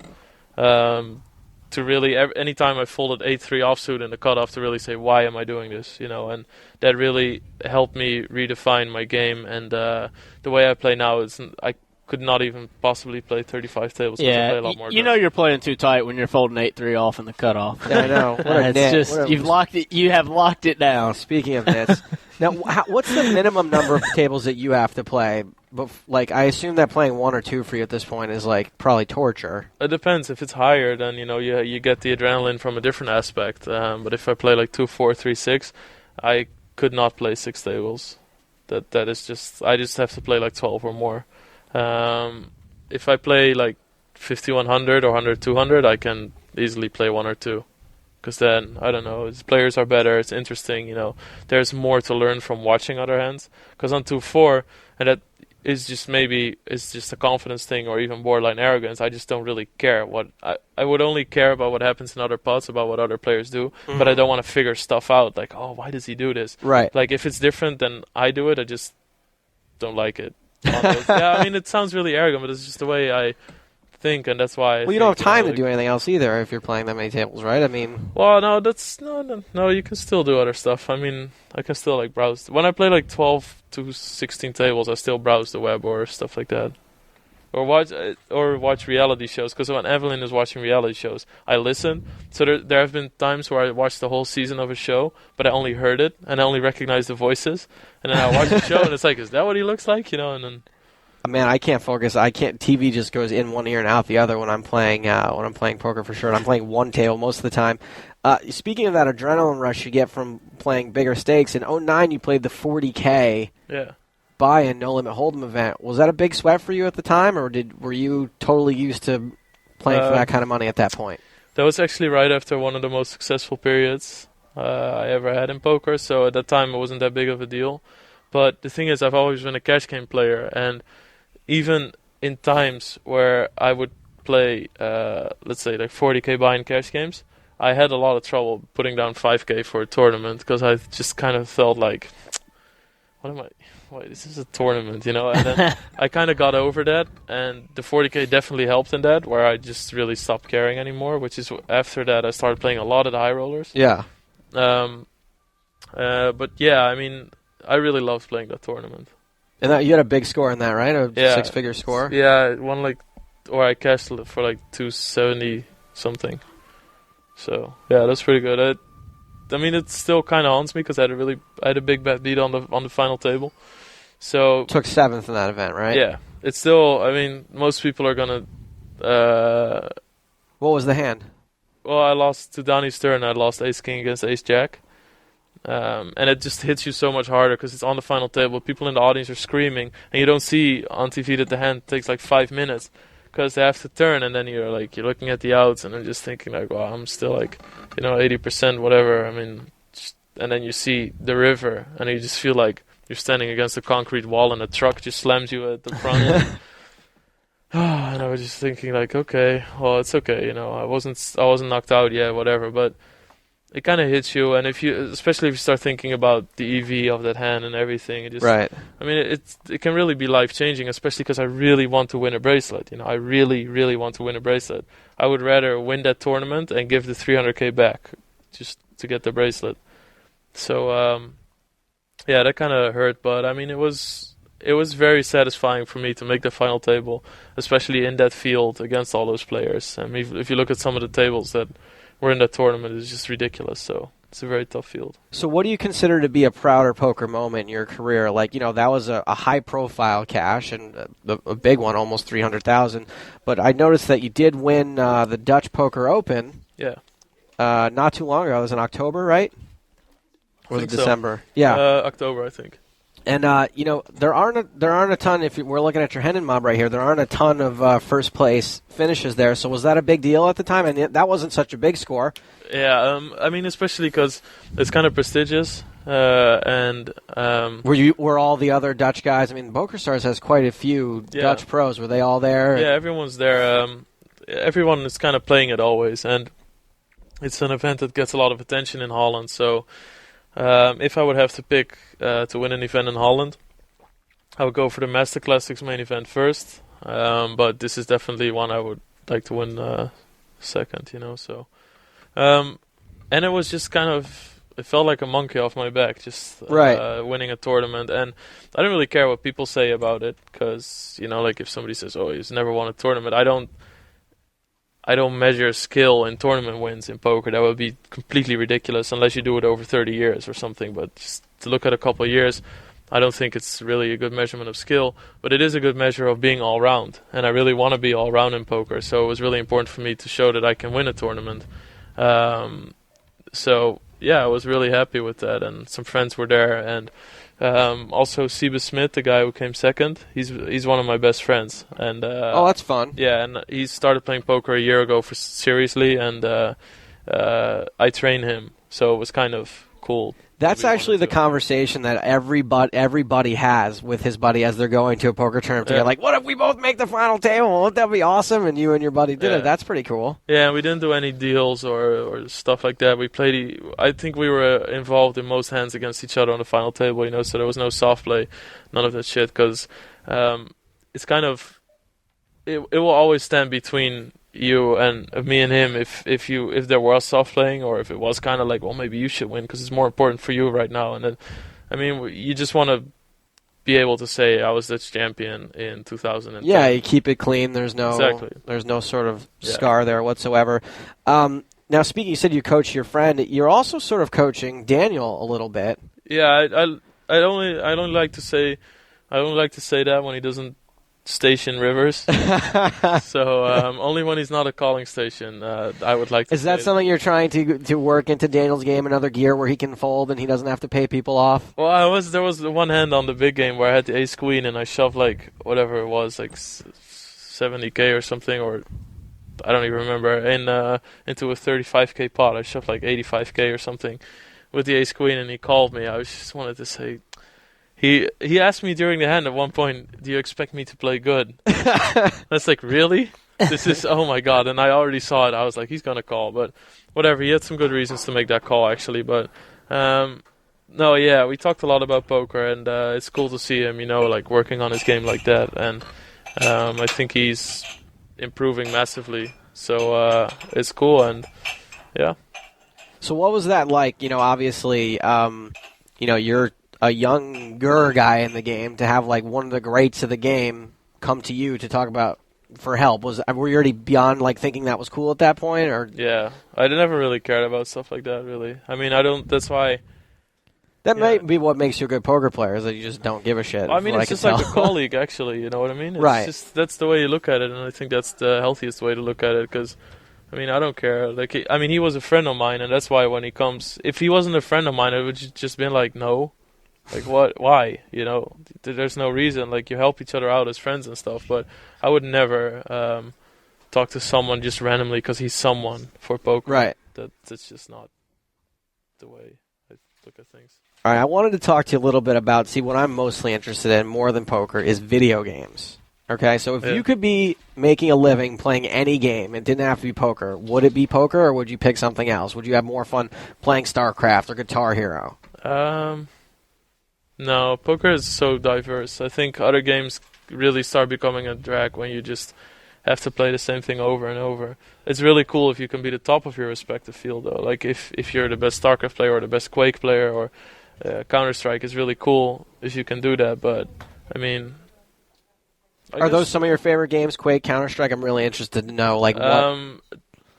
to really, anytime I folded 8-3 offsuit in the cutoff, to really say, why am I doing this, you know, and that really helped me redefine my game, and the way I play now is, I could not even possibly play 35 tables. I play a lot more you know you're playing too tight when you're folding 8-3 off in the cutoff. Yeah, I know. You have locked it down. Speaking of nits, now what's the minimum number of tables that you have to play? Like, I assume that playing 1 or 2 for you at this point is like probably torture. It depends. If it's higher, then you get the adrenaline from a different aspect. But if I play like 2, 4, 3, 6, I could not play 6 tables. That is just, I just have to play like 12 or more. If I play like 50-100 or 100-200, I can easily play 1 or 2. Because then, I don't know, players are better, it's interesting, you know. There's more to learn from watching other hands. Because on 2-4, and that is just it's just a confidence thing or even borderline arrogance, I just don't really care. I would only care about what happens in other pots, about what other players do, but I don't want to figure stuff out, like, oh, why does he do this? Right. Like, if it's different than I do it, I just don't like it. Yeah, I mean, it sounds really arrogant, but it's just the way I think, and that's why. You don't have time to do anything else either if you're playing that many tables, right? I mean. Well, no, no. You can still do other stuff. I mean, I can still like browse. When I play like 12 to 16 tables, I still browse the web or stuff like that, or watch reality shows. Because when Evelyn is watching reality shows, I listen. So there have been times where I watched the whole season of a show, but I only heard it and I only recognized the voices. And then I watch the show, and it's like, is that what he looks like? You know, and then. Man, I can't focus. I can't. TV just goes in one ear and out the other when I'm playing. When I'm playing poker for sure. And I'm playing 1 table most of the time. Speaking of that adrenaline rush you get from playing bigger stakes, in 2009 you played the 40K. Yeah. Buy-in No Limit Hold'em event. Was that a big sweat for you at the time, or were you totally used to playing for that kind of money at that point? That was actually right after one of the most successful periods I ever had in poker. So at that time it wasn't that big of a deal. But the thing is, I've always been a cash game player, and even in times where I would play, let's say, like 40K buy-in cash games, I had a lot of trouble putting down 5K for a tournament, because I just kind of felt like, wait, this is a tournament, you know? And then I kind of got over that, and the 40K definitely helped in that, where I just really stopped caring anymore, which is after that I started playing a lot of the high rollers. Yeah. But yeah, I mean, I really loved playing that tournament. And you had a big score in that, right? A 6-figure score? Yeah, I cashed for like 270 something. So yeah, that's pretty good. I mean, it still kind of haunts me because I had a big bet beat on the final table. So took 7th in that event, right? Yeah, it's still. I mean, most people are gonna. What was the hand? Well, I lost to Donnie's turn. I lost Ace King against Ace Jack. And it just hits you so much harder because it's on the final table. People in the audience are screaming, and you don't see on TV that the hand takes like 5 minutes because they have to turn, and then you're looking at the outs, and I'm just thinking like, wow, I'm still like, 80%, whatever. I mean, and then you see the river, and you just feel like you're standing against a concrete wall, and a truck just slams you at the front. And I was just thinking like, okay, well, it's okay, I wasn't knocked out yet, whatever, but. It kind of hits you, and especially if you start thinking about the EV of that hand and everything, right. I mean, it can really be life changing, especially because I really want to win a bracelet. I really, really want to win a bracelet. I would rather win that tournament and give the 300K back just to get the bracelet. So yeah, that kind of hurt, but I mean, it was it was very satisfying for me to make the final table, especially in that field against all those players. I mean, if you look at some of the tables that were in that tournament, it's just ridiculous. So it's a very tough field. So what do you consider to be a prouder poker moment in your career? Like, you know, that was a high-profile cash and a big one, almost $300,000. But I noticed that you did win the Dutch Poker Open. Yeah. Not too long ago. It was in October, right? Or was it December? So. Yeah. October, I think. And you know, there aren't a ton. If we're looking at your Hennen mob right here, there aren't a ton of first place finishes there. So was that a big deal at the time? And that wasn't such a big score. Yeah, I mean, especially because it's kind of prestigious. And were all the other Dutch guys? I mean, PokerStars has quite a few Dutch pros. Were they all there? Yeah, everyone's there. Everyone is kind of playing it always, and it's an event that gets a lot of attention in Holland. So. If I would have to pick to win an event in Holland, I would go for the Master Classics main event first. But this is definitely one I would like to win second, you know. So, and it was just kind of, it felt like a monkey off my back, just winning a tournament. And I don't really care what people say about it, because, you know, like if somebody says, "Oh, he's never won a tournament," I don't measure skill in tournament wins in poker. That would be completely ridiculous unless you do it over 30 years or something. But just to look at a couple of years, I don't think it's really a good measurement of skill. But it is a good measure of being all-round. And I really want to be all-round in poker. So it was really important for me to show that I can win a tournament. So, yeah, I was really happy with that. And some friends were there. And also Siebe Smith, the guy who came second, he's one of my best friends. And oh, that's fun. Yeah, and he started playing poker a year ago seriously, and I trained him, so it was kind of cool. That's actually the conversation that everybody has with his buddy as they're going to a poker tournament. They're like, what if we both make the final table? Won't that be awesome? And you and your buddy did it. That's pretty cool. Yeah, and we didn't do any deals or stuff like that. We played. I think we were involved in most hands against each other on the final table, you know, so there was no soft play, none of that shit, because it's kind of, it will always stand between you and me and him if there was soft playing, or if it was kind of like, well, maybe you should win because it's more important for you right now. And then, I mean, you just want to be able to say I was Dutch champion in 2010. Yeah, you keep it clean. There's no sort of scar there whatsoever. Now, speaking, you said you coach your friend. You're also sort of coaching Daniel a little bit. Yeah, I don't like to say that when he doesn't station rivers. So only when he's not a calling station, I would like to. Is that something you're trying to work into Daniel's game, another gear where he can fold and he doesn't have to pay people off? Well, there was the one hand on the big game where I had the ace queen and I shoved like whatever it was, like 70k or something, or I don't even remember, into a 35k pot. I shoved like 85k or something with the ace queen, and he called me. I just wanted to say. He asked me during the hand at one point, do you expect me to play good? That's like, really? This is, oh my God. And I already saw it. I was like, he's going to call. But whatever, he had some good reasons to make that call, actually. But, no, yeah, we talked a lot about poker. And it's cool to see him, you know, like working on his game like that. And I think he's improving massively. So it's cool. And, yeah. So what was that like? You know, obviously, you know, you're a younger guy in the game, to have like one of the greats of the game come to you to talk about for help. Were you already beyond like thinking that was cool at that point, or? Yeah, I never really cared about stuff like that, really. I mean, I don't. That's why. That might be what makes you a good poker player, is that you just don't give a shit. I mean, it's just like a colleague, actually. You know what I mean? It's just, that's the way you look at it, and I think that's the healthiest way to look at it. Because, I mean, I don't care. Like, he was a friend of mine, and that's why when he comes, if he wasn't a friend of mine, it would just been like, no. Like, what? Why? You know, there's no reason. Like, you help each other out as friends and stuff. But I would never talk to someone just randomly because he's someone for poker. Right. That's just not the way I look at things. All right, I wanted to talk to you a little bit about, what I'm mostly interested in more than poker is video games. Okay, so if you could be making a living playing any game, it didn't have to be poker, would it be poker or would you pick something else? Would you have more fun playing StarCraft or Guitar Hero? No, poker is so diverse. I think other games really start becoming a drag when you just have to play the same thing over and over. It's really cool if you can be the top of your respective field, though. Like if you're the best StarCraft player or the best Quake player or Counter-Strike, it's really cool if you can do that. But I mean, Are those some of your favorite games? Quake, Counter-Strike? I'm really interested to know. Like, what?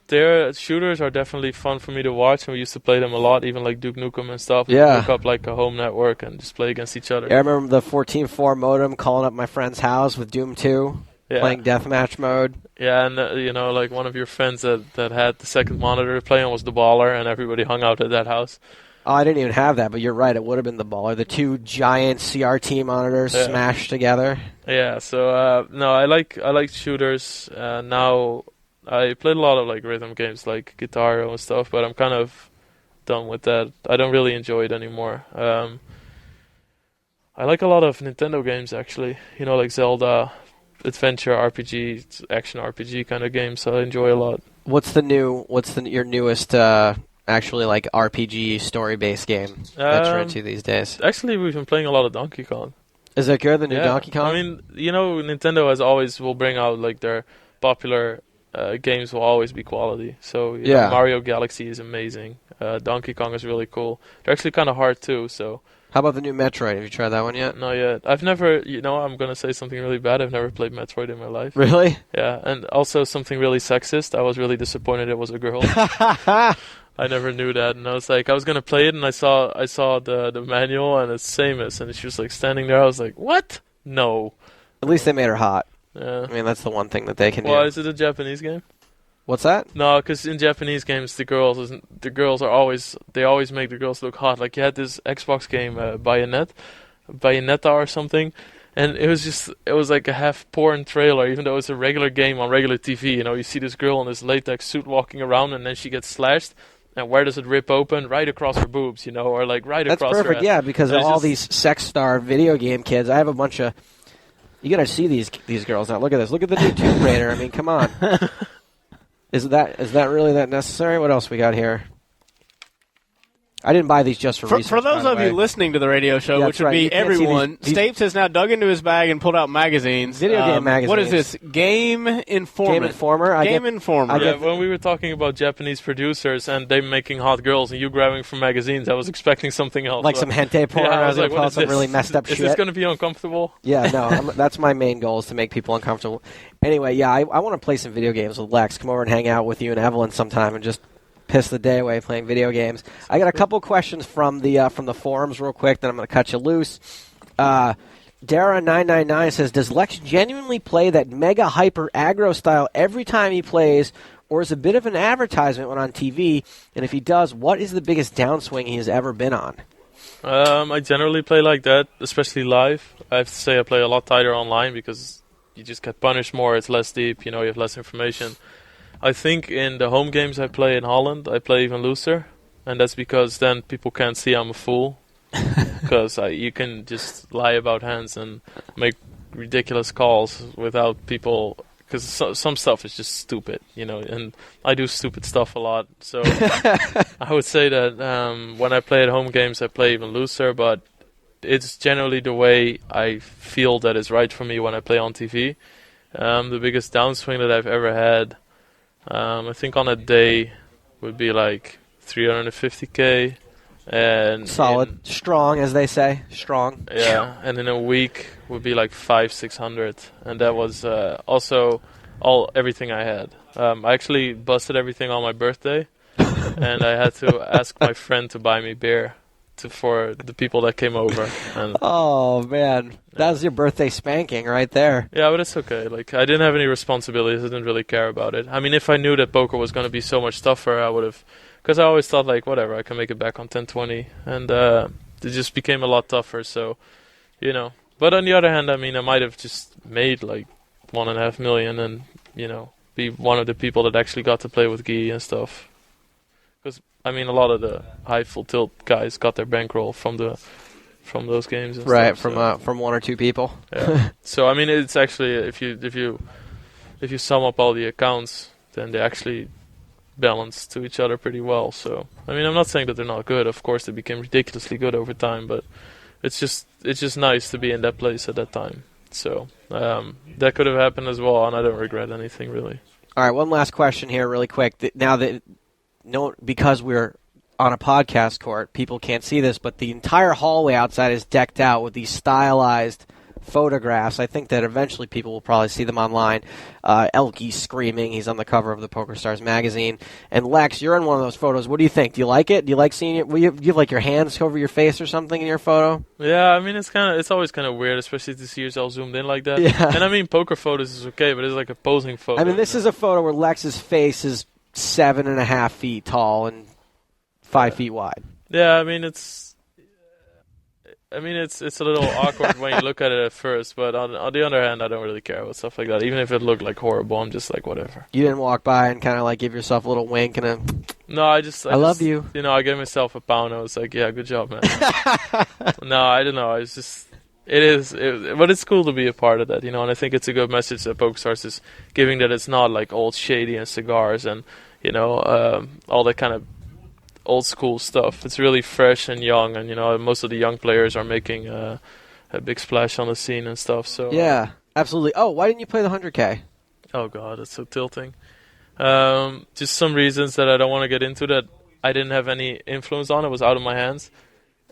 Their shooters are definitely fun for me to watch, and we used to play them a lot, even like Duke Nukem and stuff. Yeah. Hook up like a home network and just play against each other. Yeah, I remember the 14.4 modem calling up my friend's house with Doom 2, playing deathmatch mode. Yeah, and like one of your friends that had the second monitor playing was the baller, and everybody hung out at that house. Oh, I didn't even have that, but you're right. It would have been the baller. The two giant CRT monitors smashed together. Yeah. So no, I like shooters. Now I played a lot of like rhythm games like Guitar Hero and stuff, but I'm kind of done with that. I don't really enjoy it anymore. I like a lot of Nintendo games actually. Like Zelda, adventure RPG, action RPG kind of games. So I enjoy a lot. What's your newest actually like RPG story-based game that you're into these days? Actually, we've been playing a lot of Donkey Kong. Is that good, the new Donkey Kong? I mean, Nintendo will bring out like their popular games will always be quality. So Mario Galaxy is amazing. Donkey Kong is really cool. They're actually kind of hard too. So how about the new Metroid? Have you tried that one yet? Not yet. I've never. I'm gonna say something really bad. I've never played Metroid in my life. Really? Yeah, and also something really sexist. I was really disappointed it was a girl. I never knew that, and I was like, I was gonna play it, and I saw the manual, and it's Samus, and she was like standing there. I was like, what? No. At least they made her hot. Yeah. I mean, that's the one thing that they can do. Well, is it a Japanese game? What's that? No, because in Japanese games, the girls always make the girls look hot. Like you had this Xbox game, Bayonetta or something, and it was like a half porn trailer, even though it's a regular game on regular TV. You see this girl in this latex suit walking around, and then she gets slashed. And where does it rip open? Right across her boobs, or like right across her. That's perfect, yeah, because of all these sex-starved video game kids. I have a bunch of... You gotta see these girls now. Look at this. Look at the new Tomb Raider. I mean, come on. Is that really that necessary? What else we got here? I didn't buy these just for research. For those of you listening to the radio show, which would be everyone, Stapes has now dug into his bag and pulled out magazines. Video game magazines. What is this? Game Informer. Game Informer. Game Informer. Yeah, when we were talking about Japanese producers and they making hot girls and you grabbing from magazines, I was expecting something else. Like some hentai porn. Yeah, I was like, going to some really messed up shit. shit. Is this going to be uncomfortable? Yeah, no. That's my main goal, is to make people uncomfortable. Anyway, yeah, I want to play some video games with Lex. Come over and hang out with you and Evelyn sometime and just piss the day away playing video games. I got a couple questions from the forums real quick, then I'm going to cut you loose. Dara999 says, does Lex genuinely play that mega hyper aggro style every time he plays, or is it a bit of an advertisement when on TV? And if he does, what is the biggest downswing he has ever been on? I generally play like that, especially live. I have to say I play a lot tighter online because you just get punished more, it's less deep, you have less information. I think in the home games I play in Holland, I play even looser, and that's because then people can't see I'm a fool, because you can just lie about hands and make ridiculous calls without people, because some stuff is just stupid, and I do stupid stuff a lot, so I would say that when I play at home games I play even looser, but it's generally the way I feel that is right for me when I play on TV. The biggest downswing that I've ever had, I think on a day would be like 350k, and solid, strong, as they say, strong. Yeah, and in a week would be like 500-600, and that was also everything I had. I actually busted everything on my birthday, and I had to ask my friend to buy me beer for the people that came over. And oh man, that was your birthday spanking right there. Yeah, but it's okay. Like, I didn't have any responsibilities. I didn't really care about it. I mean, if I knew that poker was going to be so much tougher, I would have, because I always thought like, whatever, I can make it back on 10-20, and it just became a lot tougher. So, But on the other hand, I mean, I might have just made like $1.5 million, and be one of the people that actually got to play with Guy and stuff. Because I mean, a lot of the high full tilt guys got their bankroll from those games, and right? Stuff, from one or two people. Yeah. So I mean, it's actually if you sum up all the accounts, then they actually balance to each other pretty well. So I mean, I'm not saying that they're not good. Of course, they became ridiculously good over time, but it's just nice to be in that place at that time. So that could have happened as well, and I don't regret anything really. All right, one last question here, really quick. Now that because we're on a podcast court, people can't see this, but the entire hallway outside is decked out with these stylized photographs. I think that eventually people will probably see them online. Elkie screaming. He's on the cover of the PokerStars magazine. And Lex, you're in one of those photos. What do you think? Do you like it? Do you like seeing it? Do you have like your hands over your face or something in your photo? Yeah, I mean, it's always kind of weird, especially to see yourself zoomed in like that. Yeah. And I mean, poker photos is okay, but it's like a posing photo. I mean, this is a photo where Lex's face is 7.5 feet tall and 5 feet wide. Yeah, I mean, it's a little awkward when you look at it at first, but on the other hand, I don't really care about stuff like that. Even if it looked like horrible, I'm just like, whatever. You didn't walk by and kind of like give yourself a little wink and a... No, I love you. You know, I gave myself a pound. I was like, yeah, good job, man. No, I don't know. It's just... but it's cool to be a part of that, you know, and I think it's a good message that PokerStars is giving, that it's not like old shady and cigars and, you know, all that kind of old school stuff. It's really fresh and young, and, you know, most of the young players are making a big splash on the scene and stuff. So yeah, absolutely. Oh, why didn't you play the 100K? Oh, God, it's so tilting. Just some reasons that I don't want to get into that I didn't have any influence on. It was out of my hands.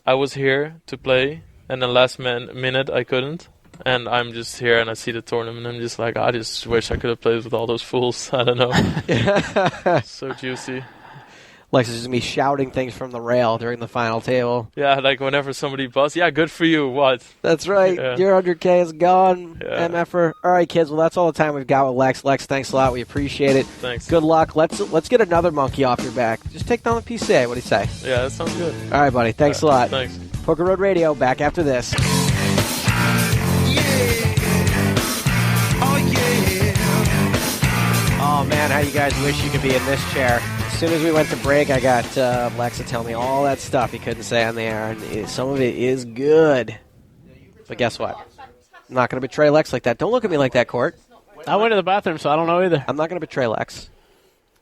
I was here to play, and then last minute I couldn't. And I'm just here and I see the tournament and I'm just like, I just wish I could have played with all those fools. I don't know. So juicy. Lex is just me shouting things from the rail during the final table. Yeah, like whenever somebody busts, yeah, good for you, what? That's right. Yeah. Your 100K is gone, Yeah. MFer. All right, kids, well, that's all the time we've got with Lex. Lex, thanks a lot. We appreciate it. Thanks. Good luck. Let's get another monkey off your back. Just take down the PCA. What do you say? Yeah, that sounds good. All right, buddy. Thanks a lot. Thanks. Poker Road Radio, back after this. Oh, man, how you guys wish you could be in this chair. As soon as we went to break, I got Lex to tell me all that stuff he couldn't say on the air, and some of it is good. But guess what? I'm not going to betray Lex like that. Don't look at me like that, Court. I went to the bathroom, so I don't know either. I'm not going to betray Lex.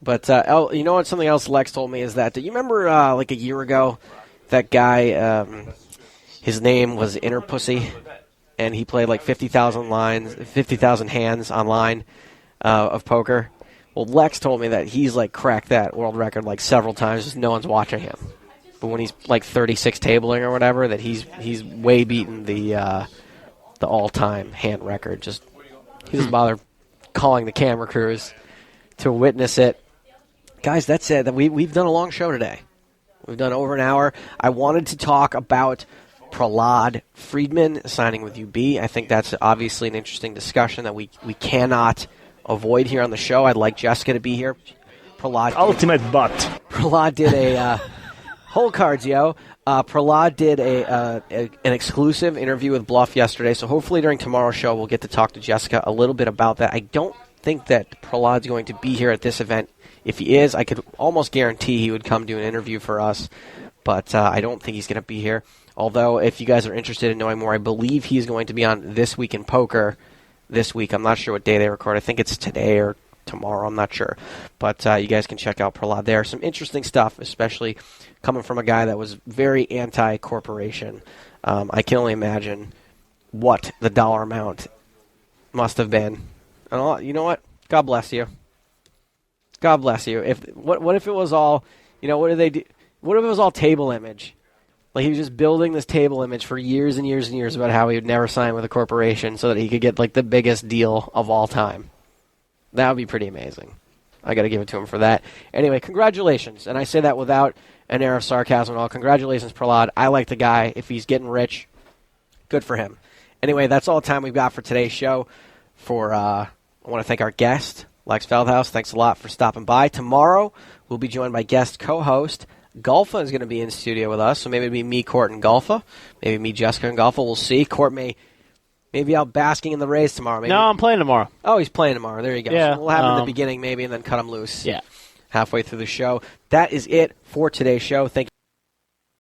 But you know what? Something else Lex told me is that, do you remember like a year ago, that guy, his name was Inner Pussy, and he played like 50,000 hands online of poker? Well, Lex told me that he's like cracked that world record like several times, just no one's watching him. But when he's like 36 tabling or whatever, that he's way beaten the all-time hand record. Just he doesn't bother calling the camera crews to witness it. Guys, that's it. We've done a long show today. We've done over an hour. I wanted to talk about Prahlad Friedman signing with UB. I think that's obviously an interesting discussion that we cannot avoid here on the show. I'd like Jessica to be here. Prahlad ultimate butt. Prahlad did a whole cards, yo. Prahlad did an exclusive interview with Bluff yesterday, so hopefully during tomorrow's show we'll get to talk to Jessica a little bit about that. I don't think that Prahlad's going to be here at this event. If he is, I could almost guarantee he would come do an interview for us, but I don't think he's going to be here. Although, if you guys are interested in knowing more, I believe he's going to be on This Week in Poker this week. I'm not sure what day they record. I think it's today or tomorrow. I'm not sure. But you guys can check out Prahlad there. Some interesting stuff, especially coming from a guy that was very anti-corporation. I can only imagine what the dollar amount must have been. And you know what? God bless you. God bless you. What if it was all, what do they do? What if it was all table image? Like he was just building this table image for years and years and years about how he would never sign with a corporation so that he could get like the biggest deal of all time. That would be pretty amazing. I got to give it to him for that. Anyway, congratulations. And I say that without an air of sarcasm at all. Congratulations, Prahlad. I like the guy. If he's getting rich, good for him. Anyway, that's all the time we've got for today's show. I want to thank our guest, Lex Feldhaus. Thanks a lot for stopping by. Tomorrow, we'll be joined by guest co-host Golfa is going to be in studio with us, so maybe it'll be me, Court, and Golfa. Maybe me, Jessica, and Golfa. We'll see. Court may be out basking in the rays tomorrow. Maybe. No, I'm playing tomorrow. Oh, he's playing tomorrow. There you go. Yeah, So we'll have him in the beginning maybe and then cut him loose. Yeah. Halfway through the show. That is it for today's show. Thank you.